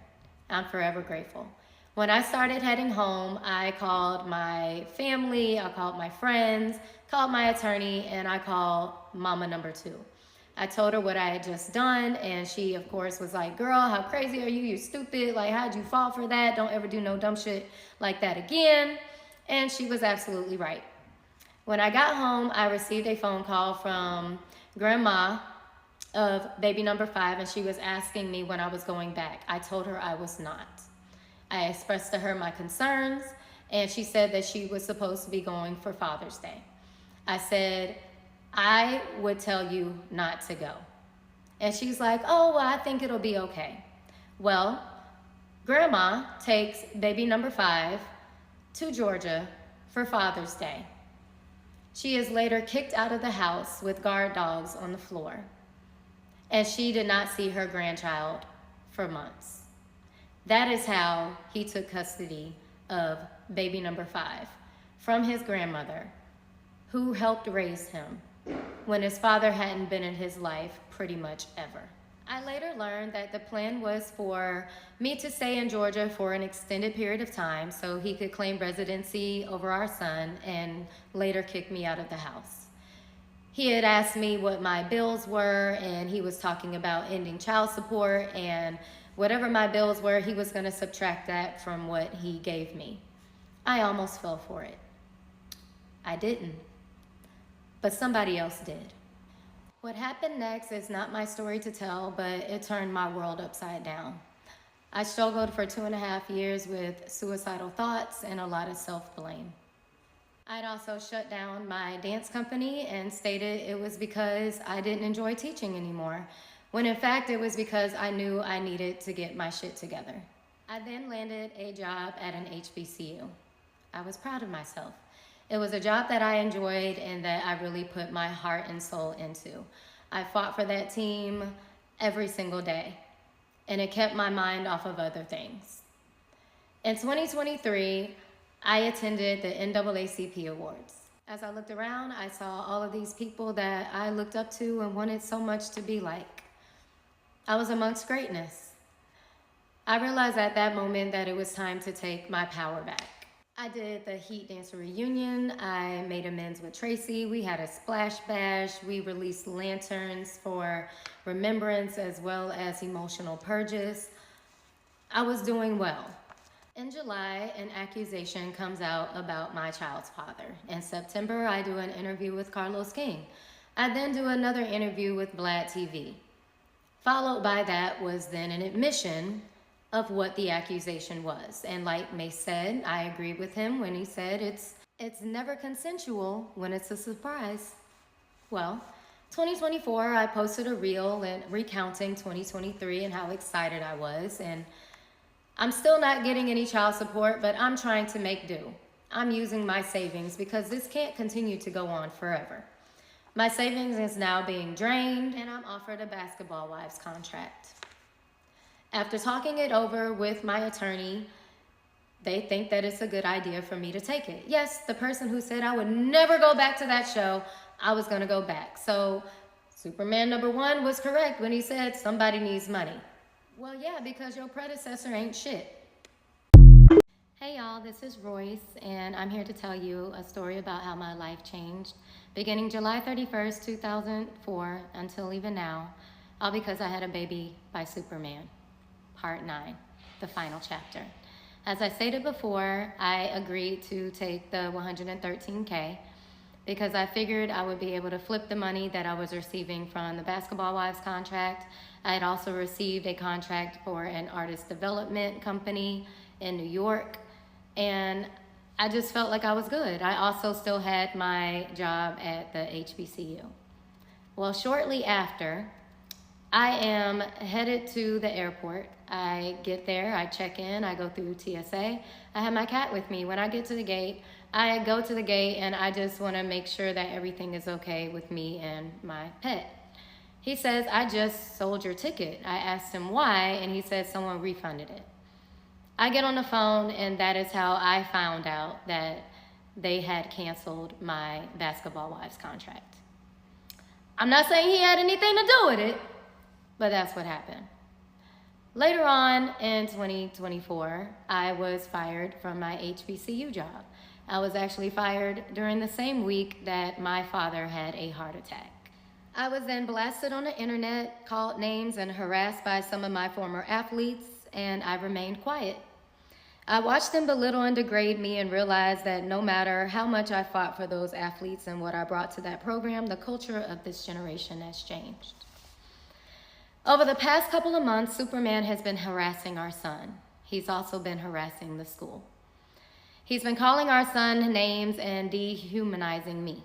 I'm forever grateful. When I started heading home, I called my family, I called my friends, called my attorney, and I called mama number 2. I told her what I had just done, and she, of course, was like, girl, how crazy are you? You're stupid. Like, how'd you fall for that? Don't ever do no dumb shit like that again. And she was absolutely right. When I got home, I received a phone call from grandma of baby number 5, and she was asking me when I was going back. I told her I was not. I expressed to her my concerns, and she said that she was supposed to be going for Father's Day. I said, I would tell you not to go. And she's like, oh, well, I think it'll be okay. Well, grandma takes baby number 5 to Georgia for Father's Day. She is later kicked out of the house with guard dogs on the floor. And she did not see her grandchild for months. That is how he took custody of baby number 5 from his grandmother, who helped raise him when his father hadn't been in his life pretty much ever. I later learned that the plan was for me to stay in Georgia for an extended period of time so he could claim residency over our son and later kick me out of the house. He had asked me what my bills were, and he was talking about ending child support, and whatever my bills were, he was going to subtract that from what he gave me. I almost fell for it. I didn't, but somebody else did. What happened next is not my story to tell, but it turned my world upside down. I struggled for 2.5 years with suicidal thoughts and a lot of self-blame. I'd also shut down my dance company and stated it was because I didn't enjoy teaching anymore, when in fact it was because I knew I needed to get my shit together. I then landed a job at an HBCU. I was proud of myself. It was a job that I enjoyed and that I really put my heart and soul into. I fought for that team every single day, and it kept my mind off of other things. In 2023, I attended the NAACP Awards. As I looked around, I saw all of these people that I looked up to and wanted so much to be like. I was amongst greatness. I realized at that moment that it was time to take my power back. I did the Heat Dancer reunion. I made amends with Tracy. We had a splash bash. We released lanterns for remembrance as well as emotional purges. I was doing well. In July, an accusation comes out about my child's father. In September, I do an interview with Carlos King. I then do another interview with Vlad TV. Followed by that was then an admission of what the accusation was. And like Mace said, I agree with him when he said it's never consensual when it's a surprise. Well, 2024, I posted a reel and recounting 2023 and how excited I was. And I'm still not getting any child support, but I'm trying to make do. I'm using my savings because this can't continue to go on forever. My savings is now being drained, and I'm offered a Basketball Wives contract. After talking it over with my attorney, they think that it's a good idea for me to take it. Yes, the person who said I would never go back to that show, I was gonna go back. So Superman #1 was correct when he said somebody needs money. Well, yeah, because your predecessor ain't shit. Hey y'all, this is Royce, and I'm here to tell you a story about how my life changed beginning July 31st, 2004 until even now, all because I had a baby by Superman. Part 9, the final chapter. As I stated before, I agreed to take the $113K because I figured I would be able to flip the money that I was receiving from the Basketball Wives contract. I had also received a contract for an artist development company in New York, and I just felt like I was good. I also still had my job at the HBCU. Well, shortly after, I am headed to the airport. I get there, I check in, I go through TSA. I have my cat with me. When I get to the gate, I go to the gate and I just want to make sure that everything is okay with me and my pet. He says, I just sold your ticket. I asked him why, and he said someone refunded it. I get on the phone, and that is how I found out that they had canceled my Basketball Wives contract. I'm not saying he had anything to do with it, but that's what happened. Later on in 2024, I was fired from my HBCU job. I was actually fired during the same week that my father had a heart attack. I was then blasted on the internet, called names, and harassed by some of my former athletes, and I remained quiet. I watched them belittle and degrade me and realized that no matter how much I fought for those athletes and what I brought to that program, the culture of this generation has changed. Over the past couple of months, Superman has been harassing our son. He's also been harassing the school. He's been calling our son names and dehumanizing me.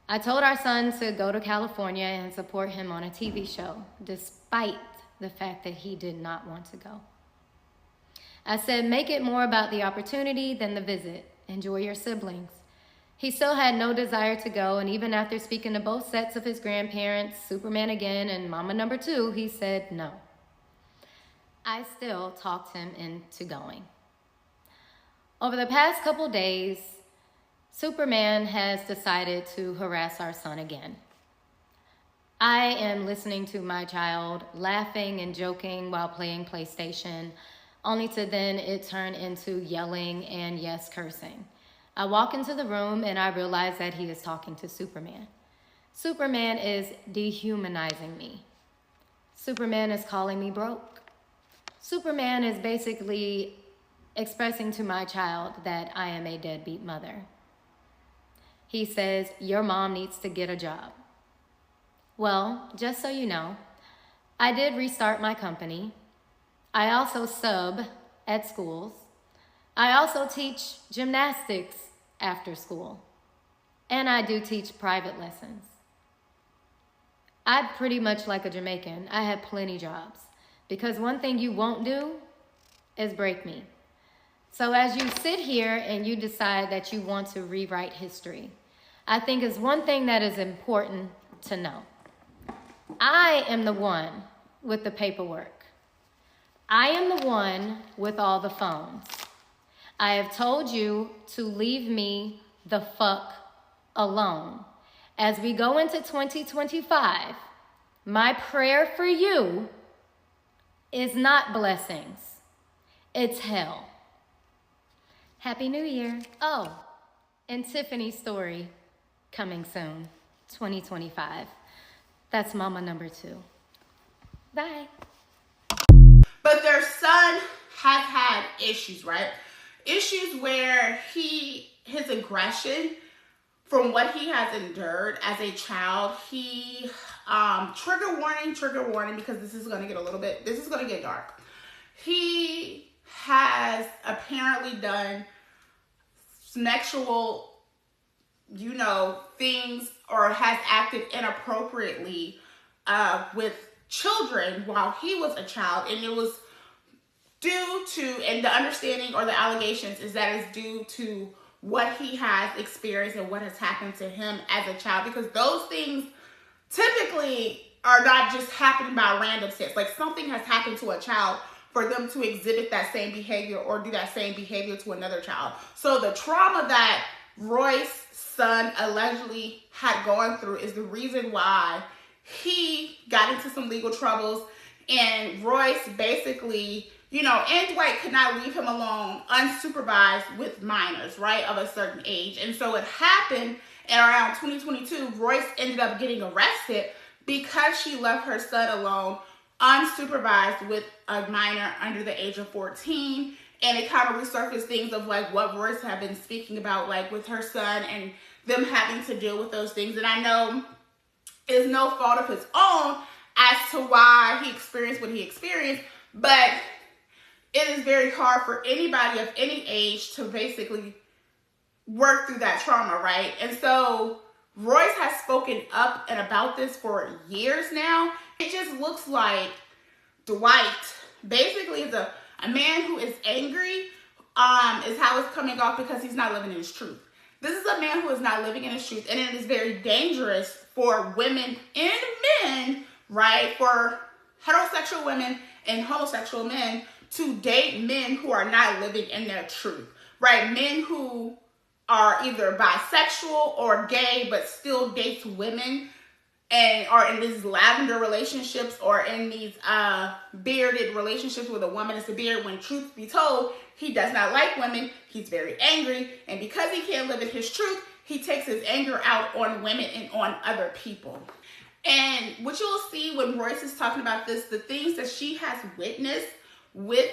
I told our son to go to California and support him on a TV show, despite the fact that he did not want to go. I said, make it more about the opportunity than the visit. Enjoy your siblings. He still had no desire to go, and even after speaking to both sets of his grandparents, Superman again and Mama #2, he said no. I still talked him into going. Over the past couple days, Superman has decided to harass our son again. I am listening to my child laughing and joking while playing PlayStation, only to then it turn into yelling and yes, cursing. I walk into the room and I realize that he is talking to Superman. Superman is dehumanizing me. Superman is calling me broke. Superman is basically expressing to my child that I am a deadbeat mother. He says, your mom needs to get a job. Well, just so you know, I did restart my company. I also sub at schools. I also teach gymnastics after school. And I do teach private lessons. I'm pretty much like a Jamaican. I have plenty jobs. Because one thing you won't do is break me. So as you sit here and you decide that you want to rewrite history, I think is one thing that is important to know. I am the one with the paperwork. I am the one with all the phones. I have told you to leave me the fuck alone. As we go into 2025, my prayer for you is not blessings, it's hell. Happy New Year. Oh, and Tiffany's story coming soon, 2025. That's mama number 2. Bye. But their son has had issues, right? Issues where his aggression from what he has endured as a child, trigger warning, because this is going to get dark. He has apparently done sexual, things, or has acted inappropriately with children while he was a child, and it was due to, and the understanding or the allegations is that it's due to what he has experienced and what has happened to him as a child, because those things typically are not just happening by random chance. Like, something has happened to a child for them to exhibit that same behavior or do that same behavior to another child. So the trauma that Royce's son allegedly had gone through is the reason why he got into some legal troubles, and Royce basically, and Dwight could not leave him alone unsupervised with minors, right, of a certain age. And so it happened, and around 2022, Royce ended up getting arrested because she left her son alone unsupervised with a minor under the age of 14. And it kind of resurfaced things of like what Royce had been speaking about, like with her son and them having to deal with those things. And I know it's no fault of his own as to why he experienced what he experienced, but it is very hard for anybody of any age to basically work through that trauma, right? And so Royce has spoken up and about this for years now. It just looks like Dwight basically is a man who is angry, is how it's coming off, because he's not living in his truth. This is a man who is not living in his truth, and it is very dangerous for women and men, right, for heterosexual women and homosexual men to date men who are not living in their truth, right? Men who are either bisexual or gay but still dates women and are in these lavender relationships or in these bearded relationships with a woman is a beard, when truth be told, he does not like women. He's very angry, and because he can't live in his truth, he takes his anger out on women and on other people. And what you'll see when Royce is talking about this, the things that she has witnessed with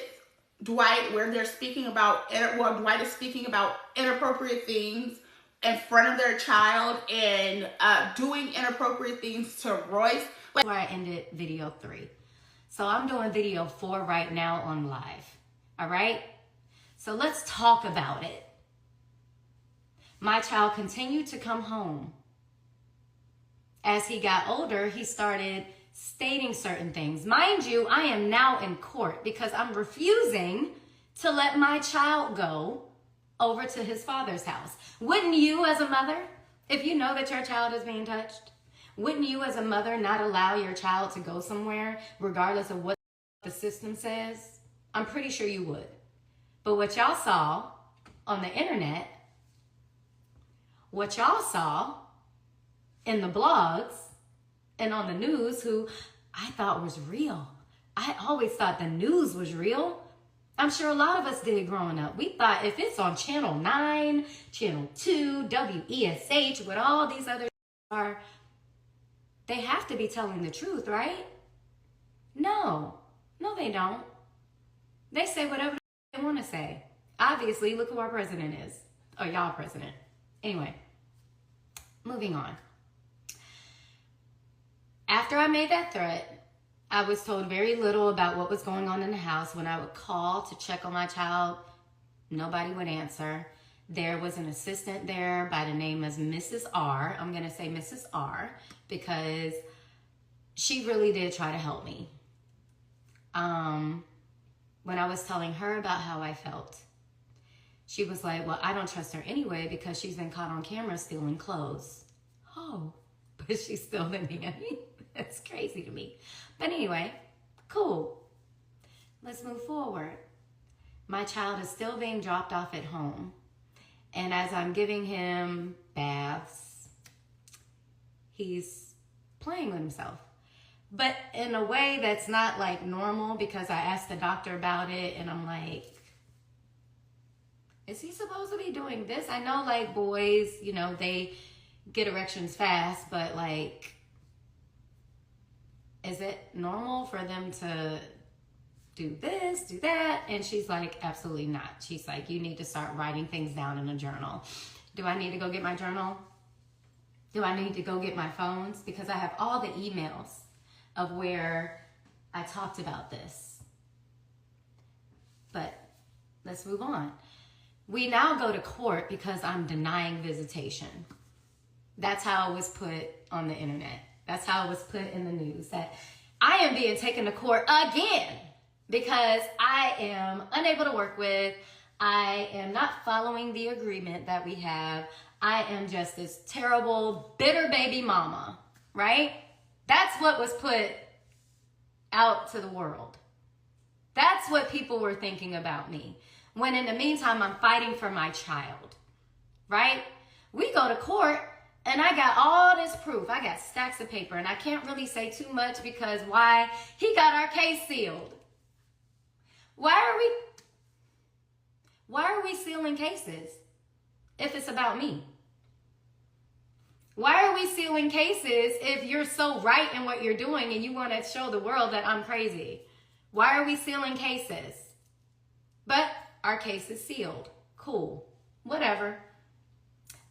Dwight, where they're speaking about, Dwight is speaking about inappropriate things in front of their child and doing inappropriate things to Royce. Where I ended video 3. So I'm doing video 4 right now on live. All right? So let's talk about it. My child continued to come home. As he got older, he started stating certain things. Mind you, I am now in court because I'm refusing to let my child go over to his father's house. Wouldn't you, as a mother, if you know that your child is being touched, wouldn't you as a mother not allow your child to go somewhere regardless of what the system says? I'm pretty sure you would. But what y'all saw on the internet, what y'all saw in the blogs and on the news, who I thought was real. I always thought the news was real. I'm sure a lot of us did growing up. We thought if it's on Channel 9, Channel 2, WESH, what all these other are, they have to be telling the truth, right? No, they don't. They say whatever they want to say. Obviously, look who our president is. Or y'all president. Anyway, moving on. After I made that threat, I was told very little about what was going on in the house. When I would call to check on my child, nobody would answer. There was an assistant there by the name of Mrs. R. I'm going to say Mrs. R because she really did try to help me. When I was telling her about how I felt, she was like, well, I don't trust her anyway because she's been caught on camera stealing clothes. Oh, but she's still the nanny. It's crazy to me. But anyway, cool. Let's move forward. My child is still being dropped off at home. And as I'm giving him baths, he's playing with himself. But in a way that's not like normal, because I asked the doctor about it and I'm like, is he supposed to be doing this? I know like boys, you know, they get erections fast, but like, is it normal for them to do this, do that? And she's like, absolutely not. She's like, you need to start writing things down in a journal. Do I need to go get my journal? Do I need to go get my phones? Because I have all the emails of where I talked about this. But let's move on. We now go to court because I'm denying visitation. That's how it was put on the internet. That's how it was put in the news, that I am being taken to court again because I am unable to work with. I am not following the agreement that we have. I am just this terrible, bitter baby mama, right? That's what was put out to the world. That's what people were thinking about me. When in the meantime, I'm fighting for my child, right? We go to court and I got all this proof. I got stacks of paper and I can't really say too much because why? He got our case sealed. Why are we sealing cases if it's about me? Why are we sealing cases if you're so right in what you're doing and you want to show the world that I'm crazy? Why are we sealing cases? But our case is sealed. Cool. Whatever.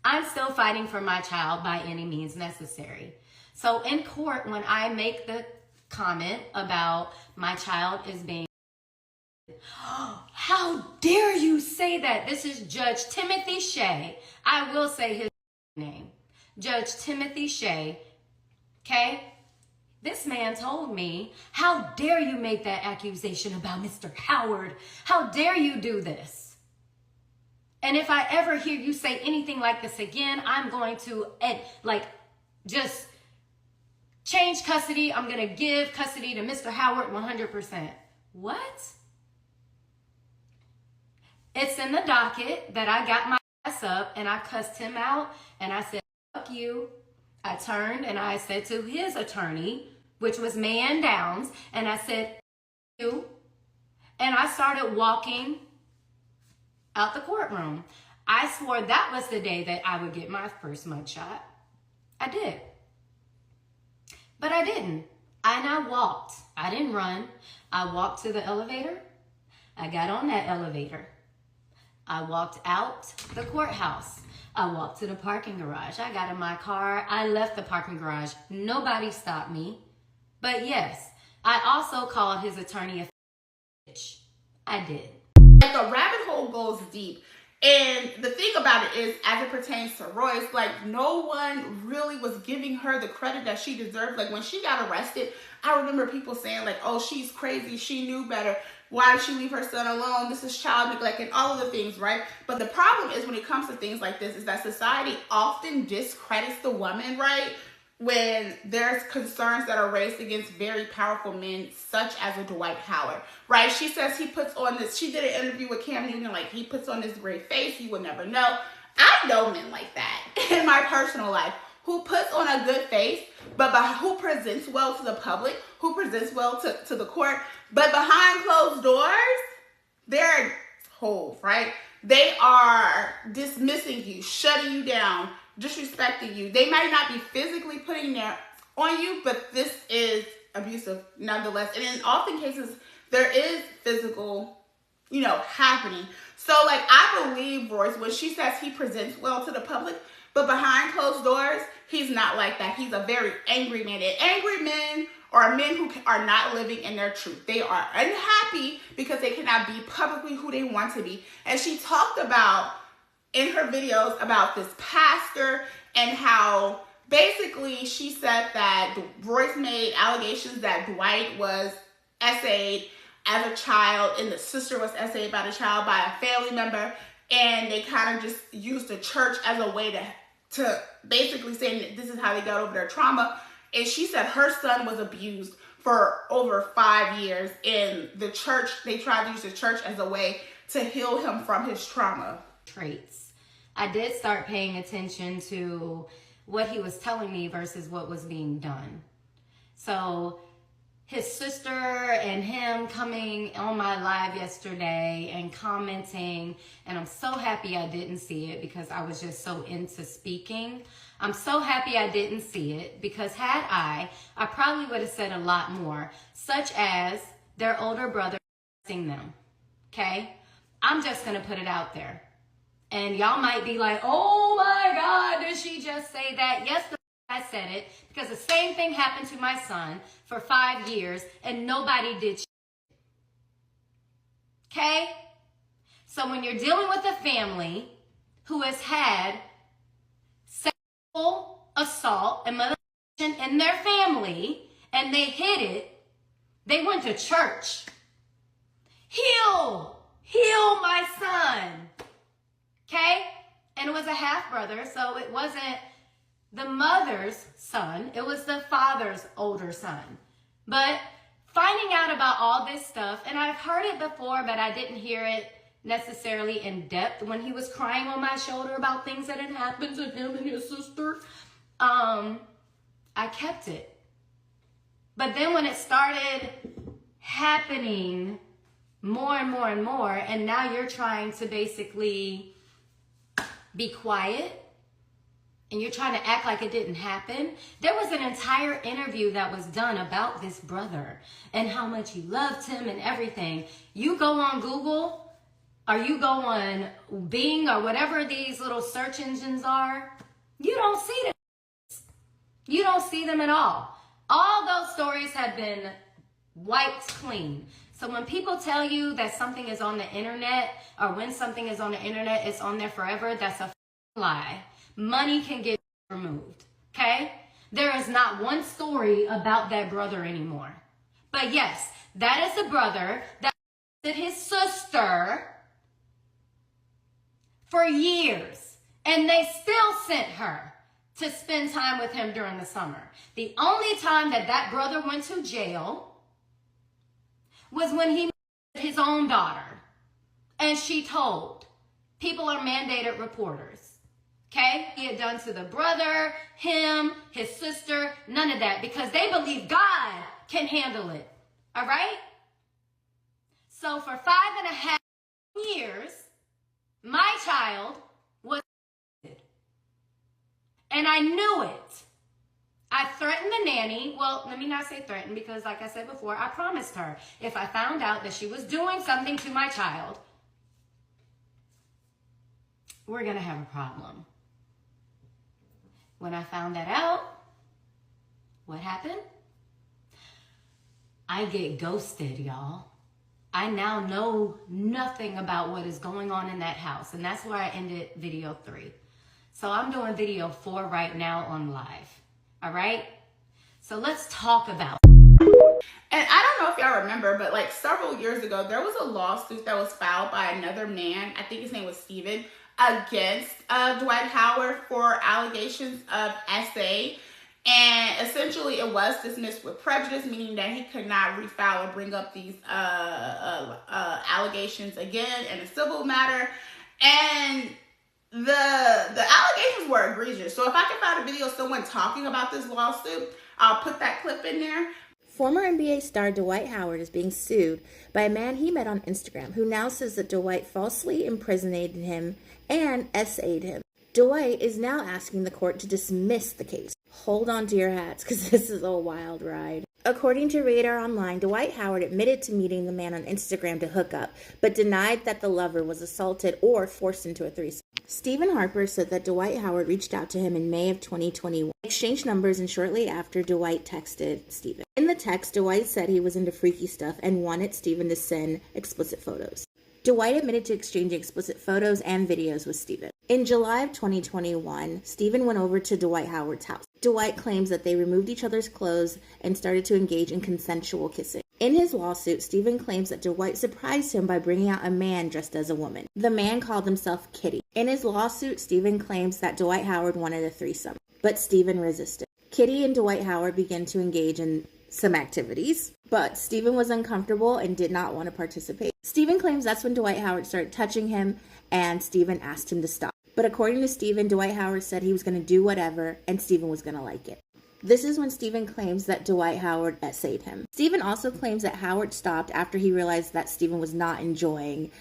I'm still fighting for my child by any means necessary. So in court, when I make the comment about my child is being, how dare you say that? This is Judge Timothy Shea. I will say his name. Judge Timothy Shea. Okay? This man told me, how dare you make that accusation about Mr. Howard? How dare you do this? And if I ever hear you say anything like this again, I'm going to just change custody. I'm going to give custody to Mr. Howard 100%. What? It's in the docket that I got my ass up and I cussed him out and I said, fuck you. I turned and I said to his attorney, which was Man Downs, and I said, you. And I started walking out the courtroom. I swore that was the day that I would get my first mugshot. I did. But I didn't. I walked. I didn't run. I walked to the elevator. I got on that elevator. I walked out the courthouse. I walked to the parking garage. I got in my car. I left the parking garage. Nobody stopped me. But yes, I also called his attorney a bitch. I did. Like, the rabbit hole goes deep. And the thing about it is, as it pertains to Royce, like, no one really was giving her the credit that she deserved. Like, when she got arrested, I remember people saying, like, oh, she's crazy. She knew better. Why did she leave her son alone? This is child neglect and all of the things, right? But the problem is, when it comes to things like this, is that society often discredits the woman, right? When there's concerns that are raised against very powerful men, such as a Dwight Howard, right? She says he puts on this, she did an interview with Cam Newton, like, he puts on this great face, you would never know. I know men like that in my personal life, who puts on a good face, but who presents well to the public, who presents well to the court, but behind closed doors, they're holes, right? They are dismissing you, shutting you down, disrespecting you. They might not be physically putting that on you, but this is abusive nonetheless. And in often cases, there is physical, happening. So, like, I believe Royce when she says he presents well to the public, but behind closed doors, he's not like that. He's a very angry man. And angry men are men who are not living in their truth. They are unhappy because they cannot be publicly who they want to be. And she talked about in her videos about this pastor and how basically she said that Royce made allegations that Dwight was SA'd as a child and the sister was SA'd by the child by a family member, and they kind of just used the church as a way to basically say that this is how they got over their trauma. and she said her son was abused for over 5 years in the church. They tried to use the church as a way to heal him from his trauma. Traits. I did start paying attention to what he was telling me versus what was being done. So his sister and him coming on my live yesterday and commenting, and I'm so happy I didn't see it because I was just so into speaking. I'm so happy I didn't see it because had I probably would have said a lot more, such as their older brother molesting them, okay? I'm just gonna put it out there. And y'all might be like, oh my God, did she just say that? Yes, I said it because the same thing happened to my son for 5 years and nobody did shit. Okay? So when you're dealing with a family who has had sexual assault and molestation in their family and they hid it, they went to church. Heal my son. Okay? And it was a half brother, so it wasn't the mother's son, it was the father's older son. But finding out about all this stuff, and I've heard it before, but I didn't hear it necessarily in depth when he was crying on my shoulder about things that had happened to him and his sister. I kept it. But then when it started happening more and more and more, and now you're trying to basically be quiet, and you're trying to act like it didn't happen. There was an entire interview that was done about this brother and how much he loved him and everything. You go on Google or you go on Bing or whatever these little search engines are, you don't see them. You don't see them at all. All those stories have been wiped clean. So when people tell you that something is on the internet, or when something is on the internet, it's on there forever, that's a lie. Money can get removed, okay? There is not one story about that brother anymore. But yes, that is a brother that did his sister for years, and they still sent her to spend time with him during the summer. The only time that that brother went to jail was when he met his own daughter, and she told. People are mandated reporters. Okay? He had done to the brother, him, his sister, none of that, because they believe God can handle it. All right? So for 5.5 years, my child was molested. And I knew it. I threatened the nanny. Well, let me not say threatened, because like I said before, I promised her if I found out that she was doing something to my child, we're going to have a problem. When I found that out, what happened? I get ghosted, y'all. I now know nothing about what is going on in that house. And that's where I ended video 3. So I'm doing video 4 right now on live. All right? So let's talk about. And I don't know if y'all remember, but like several years ago, there was a lawsuit that was filed by another man, I think his name was Steven, against Dwight Howard for allegations of SA. And essentially it was dismissed with prejudice, meaning that he could not refile or bring up these allegations again in a civil matter. And the allegations were egregious. So if I can find a video of someone talking about this lawsuit, I'll put that clip in there. Former NBA star Dwight Howard is being sued by a man he met on Instagram who now says that Dwight falsely imprisoned him and SA'd him. Dwight is now asking the court to dismiss the case. Hold on to your hats, because this is a wild ride. According to Radar Online, Dwight Howard admitted to meeting the man on Instagram to hook up, but denied that the lover was assaulted or forced into a threesome. Stephen Harper said that Dwight Howard reached out to him in May of 2021, exchanged numbers, and shortly after, Dwight texted Stephen. In the text, Dwight said he was into freaky stuff and wanted Stephen to send explicit photos. Dwight admitted to exchanging explicit photos and videos with Stephen. In July of 2021, Stephen went over to Dwight Howard's house. Dwight claims that they removed each other's clothes and started to engage in consensual kissing. In his lawsuit, Stephen claims that Dwight surprised him by bringing out a man dressed as a woman. The man called himself Kitty. In his lawsuit, Stephen claims that Dwight Howard wanted a threesome, but Stephen resisted. Kitty and Dwight Howard began to engage in some activities, but Stephen was uncomfortable and did not want to participate. Stephen claims that's when Dwight Howard started touching him, and Stephen asked him to stop. But according to Stephen, Dwight Howard said he was going to do whatever, and Stephen was going to like it. This is when Stephen claims that Dwight Howard essayed him. Stephen also claims that Howard stopped after he realized that Stephen was not enjoying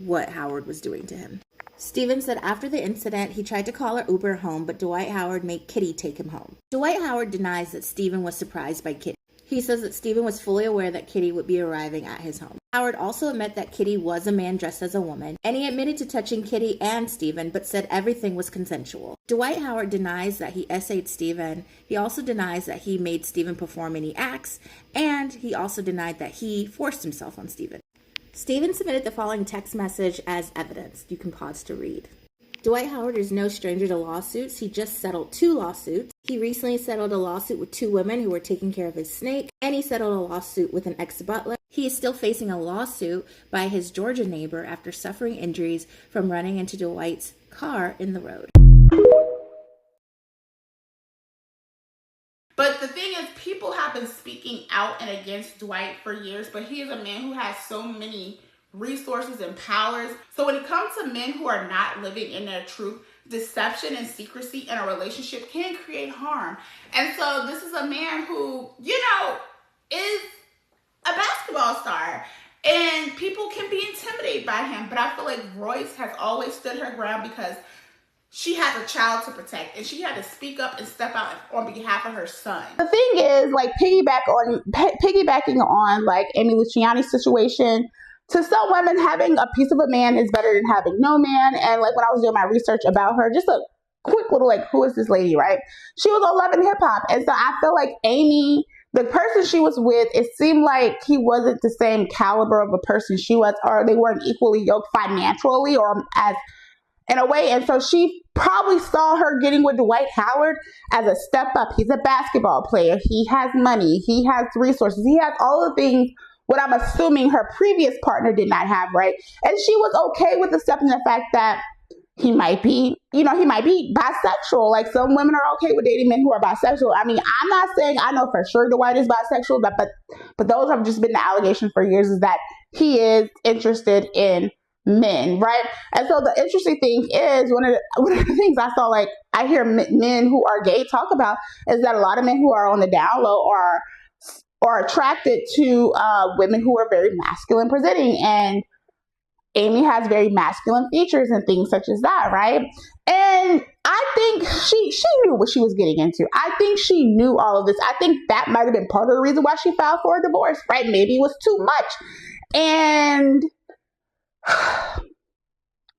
what Howard was doing to him. Stephen said after the incident, he tried to call her Uber home, but Dwight Howard made Kitty take him home. Dwight Howard denies that Stephen was surprised by Kitty. He says that Stephen was fully aware that Kitty would be arriving at his home. Howard also admitted that Kitty was a man dressed as a woman, and he admitted to touching Kitty and Stephen, but said everything was consensual. Dwight Howard denies that he essayed Stephen. He also denies that he made Stephen perform any acts, and he also denied that he forced himself on Stephen. Stephen submitted the following text message as evidence. You can pause to read. Dwight Howard is no stranger to lawsuits. He just settled 2 lawsuits. He recently settled a lawsuit with 2 women who were taking care of his snake, and he settled a lawsuit with an ex-butler. He is still facing a lawsuit by his Georgia neighbor after suffering injuries from running into Dwight's car in the road. But the thing is, people have been speaking out and against Dwight for years, but he is a man who has so many resources and powers. So when it comes to men who are not living in their truth, deception and secrecy in a relationship can create harm. And so this is a man who, is a basketball star, and people can be intimidated by him. But I feel like Royce has always stood her ground because she has a child to protect, and she had to speak up and step out on behalf of her son. The thing is, like, piggybacking on like Amy Luciani's situation, to some women, having a piece of a man is better than having no man. And like when I was doing my research about her, just a quick little who is this lady, right? She was on Love and Hip Hop. And so I feel like Amy, the person she was with, it seemed like he wasn't the same caliber of a person she was, or they weren't equally yoked financially or as in a way. And so she probably saw her getting with Dwight Howard as a step up. He's a basketball player. He has money. He has resources. He has all the things what I'm assuming her previous partner did not have, right? And she was okay with accepting the fact that he might be bisexual. Like, some women are okay with dating men who are bisexual. I mean, I'm not saying I know for sure Dwight is bisexual, but those have just been the allegations for years, is that he is interested in men, right? And so the interesting thing is, one of the things I hear men who are gay talk about is that a lot of men who are on the down low are attracted to women who are very masculine presenting, and Amy has very masculine features and things such as that, right? And I think she knew what she was getting into. I think she knew all of this. I think that might have been part of the reason why she filed for a divorce, right? Maybe it was too much. And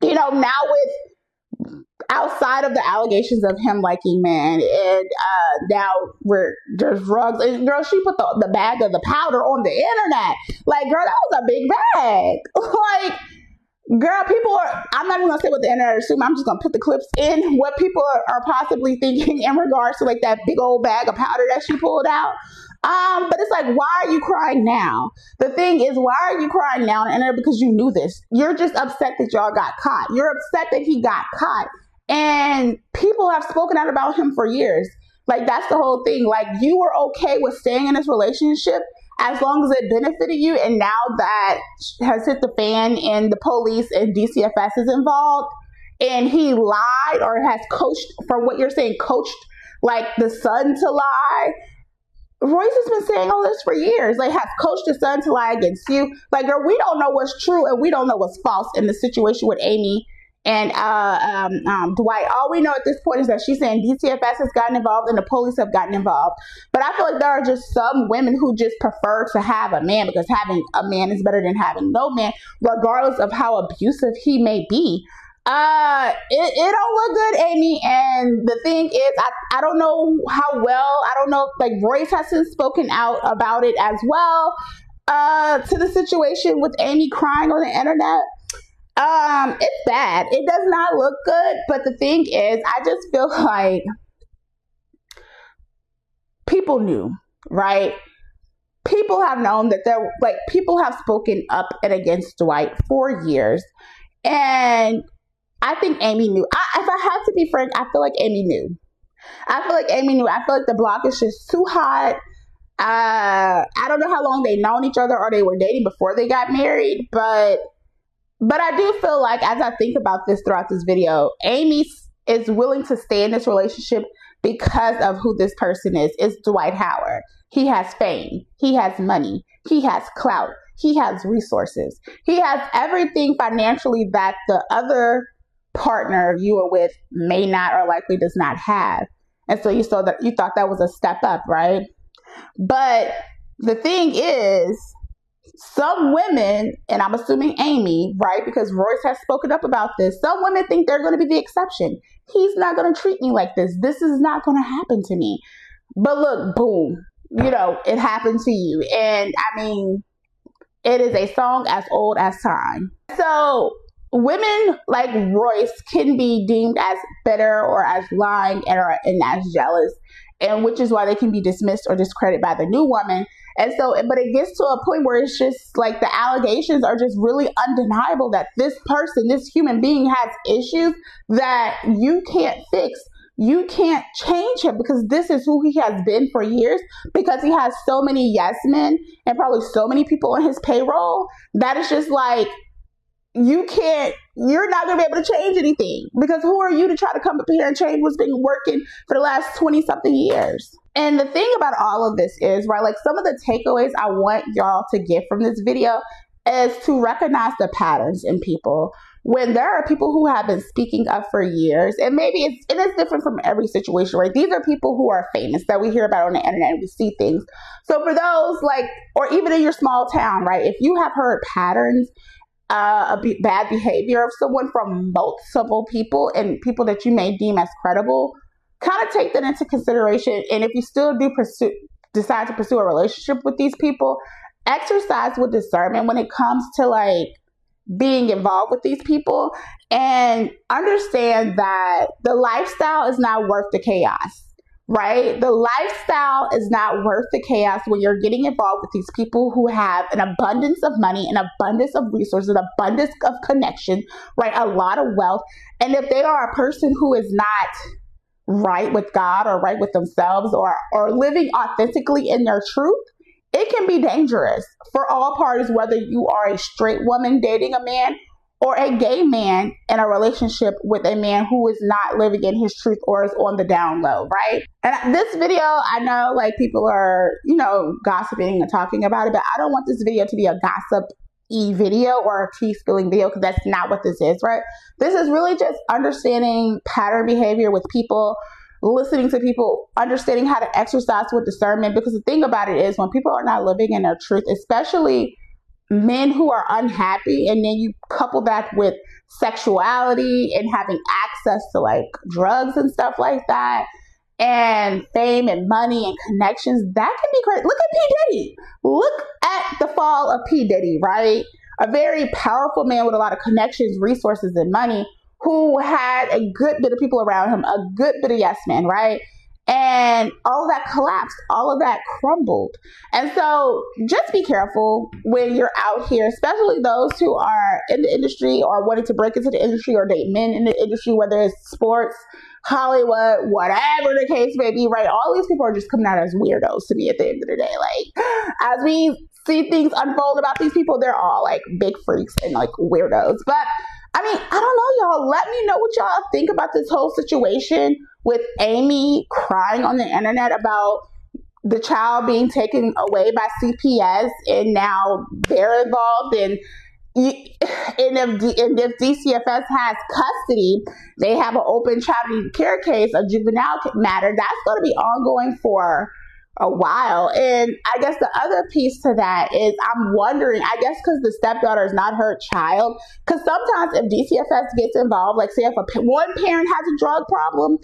now with outside of the allegations of him liking men, and now there's drugs. And girl, she put the bag of the powder on the internet. Like, girl, that was a big bag. Like, girl, I'm not even gonna say what the internet assume. I'm just gonna put the clips in what people are possibly thinking in regards to like that big old bag of powder that she pulled out. But it's like, why are you crying now? The thing is, why are you crying now on the internet? Because you knew this. You're just upset that y'all got caught. You're upset that he got caught. And people have spoken out about him for years. Like, that's the whole thing. Like, you were okay with staying in this relationship as long as it benefited you. And now that has hit the fan and the police and DCFS is involved, and he lied or has coached, from what you're saying, coached like the son to lie. Royce has been saying all this for years. Like, has coached his son to lie against you. Like, girl, we don't know what's true and we don't know what's false in the situation with Amy and Dwight. All we know at this point is that she's saying DCFS has gotten involved and the police have gotten involved. But I feel like there are just some women who just prefer to have a man because having a man is better than having no man, regardless of how abusive he may be. It don't look good, Amy. And the thing is, I don't know how well, I don't know if like Royce has since spoken out about it as well, to the situation with Amy crying on the internet. It's bad. It does not look good. But the thing is, I just feel like people knew, right? People have known that people have spoken up and against Dwight for years. And I think Amy knew. If I have to be frank, I feel like Amy knew. I feel like Amy knew. I feel like the block is just too hot. I don't know how long they known each other or they were dating before they got married, but I do feel like, as I think about this throughout this video, Amy is willing to stay in this relationship because of who this person is. It's Dwight Howard. He has fame. He has money. He has clout. He has resources. He has everything financially that the other partner you are with may not or likely does not have. And so you thought that was a step up, right? But the thing is, some women, and I'm assuming Amy, right, because Royce has spoken up about this, some women think they're going to be the exception. He's not going to treat me like this. This is not going to happen to me. But look, boom, it happened to you. And I mean, it is a song as old as time. So women like Royce can be deemed as bitter or as lying and as jealous, and which is why they can be dismissed or discredited by the new woman. And so, but it gets to a point where it's just like the allegations are just really undeniable that this person, this human being, has issues that you can't fix. You can't change him because this is who he has been for years, because he has so many yes men and probably so many people on his payroll that it's just like, you're not going to be able to change anything, because who are you to try to come up here and change what's been working for the last 20 something years? And the thing about all of this is, right, like some of the takeaways I want y'all to get from this video is to recognize the patterns in people. When there are people who have been speaking up for years, and maybe it is different from every situation, right? These are people who are famous that we hear about on the internet and we see things. So for those or even in your small town, right? If you have heard patterns, bad behavior of someone from multiple people and people that you may deem as credible, kind of take that into consideration. And if you still do decide to pursue a relationship with these people, exercise with discernment when it comes to being involved with these people, and understand that the lifestyle is not worth the chaos. Right? The lifestyle is not worth the chaos when you're getting involved with these people who have an abundance of money, an abundance of resources, an abundance of connection, right? A lot of wealth. And if they are a person who is not right with God or right with themselves or living authentically in their truth, it can be dangerous for all parties, whether you are a straight woman dating a man or a gay man in a relationship with a man who is not living in his truth or is on the down low, right? And this video, I know people are, gossiping and talking about it, but I don't want this video to be a gossip-y video or a tea spilling video, because that's not what this is, right? This is really just understanding pattern behavior with people, listening to people, understanding how to exercise with discernment, because the thing about it is when people are not living in their truth, especially men who are unhappy, and then you couple that with sexuality and having access to drugs and stuff like that, and fame and money and connections, that can be crazy. Look at P. Diddy. Look at the fall of P. Diddy, right? A very powerful man with a lot of connections, resources, and money, who had a good bit of people around him, a good bit of yes men, right? And all of that collapsed, all of that crumbled. And so just be careful when you're out here, especially those who are in the industry or wanting to break into the industry or date men in the industry, whether it's sports, Hollywood, whatever the case may be, right? All these people are just coming out as weirdos to me at the end of the day. As we see things unfold about these people, they're all big freaks and weirdos. But I mean, I don't know, y'all. Let me know what y'all think about this whole situation with Amy crying on the internet about the child being taken away by CPS, and now they're involved. And if DCFS has custody, they have an open child care case, a juvenile matter that's going to be ongoing for a while. And I guess the other piece to that is I'm wondering, I guess because the stepdaughter is not her child, because sometimes if DCFS gets involved, say if one parent has a drug problem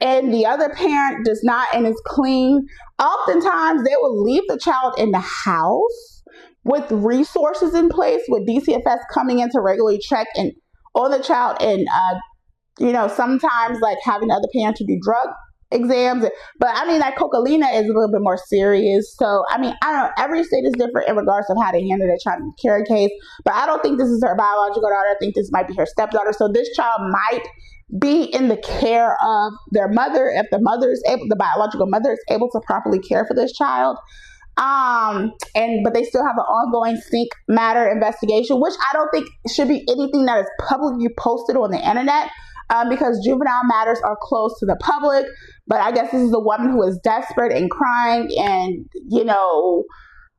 and the other parent does not and is clean, oftentimes they will leave the child in the house with resources in place, with DCFS coming in to regularly check on the child, and sometimes having the other parent to do drug exams. But I mean, like Cocalina is a little bit more serious. So I mean, I don't know. Every state is different in regards of how they handle their child care case. But I don't think this is her biological daughter. I think this might be her stepdaughter. So this child might be in the care of their mother if the mother is able, the biological mother is able to properly care for this child. But they still have an ongoing stink matter investigation, which I don't think should be anything that is publicly posted on the internet, because juvenile matters are closed to the public. But I guess this is a woman who is desperate and crying and, you know,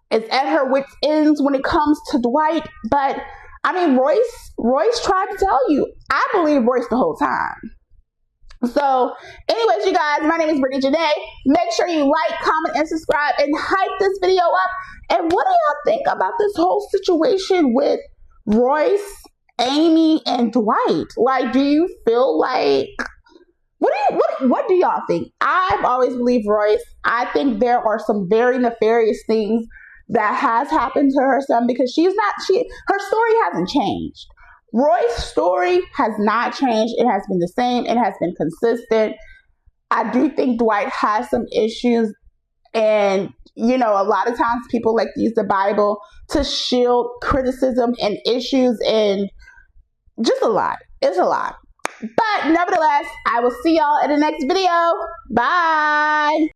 is at her wit's ends when it comes to Dwight. But I mean, Royce tried to tell you. I believe Royce the whole time. So, anyways, you guys, my name is Brittany Janae. Make sure you like, comment, and subscribe, and hype this video up. And what do y'all think about this whole situation with Royce, Amy, and Dwight? Like, do you feel like, what do y'all think? I've always believed Royce. I think there are some very nefarious things that has happened to her son, because her story hasn't changed. Royce's story has not changed. It has been the same. It has been consistent. I do think Dwight has some issues. And, you know, a lot of times people like to use the Bible to shield criticism and issues, and just a lot. It's a lot. But nevertheless, I will see y'all in the next video. Bye.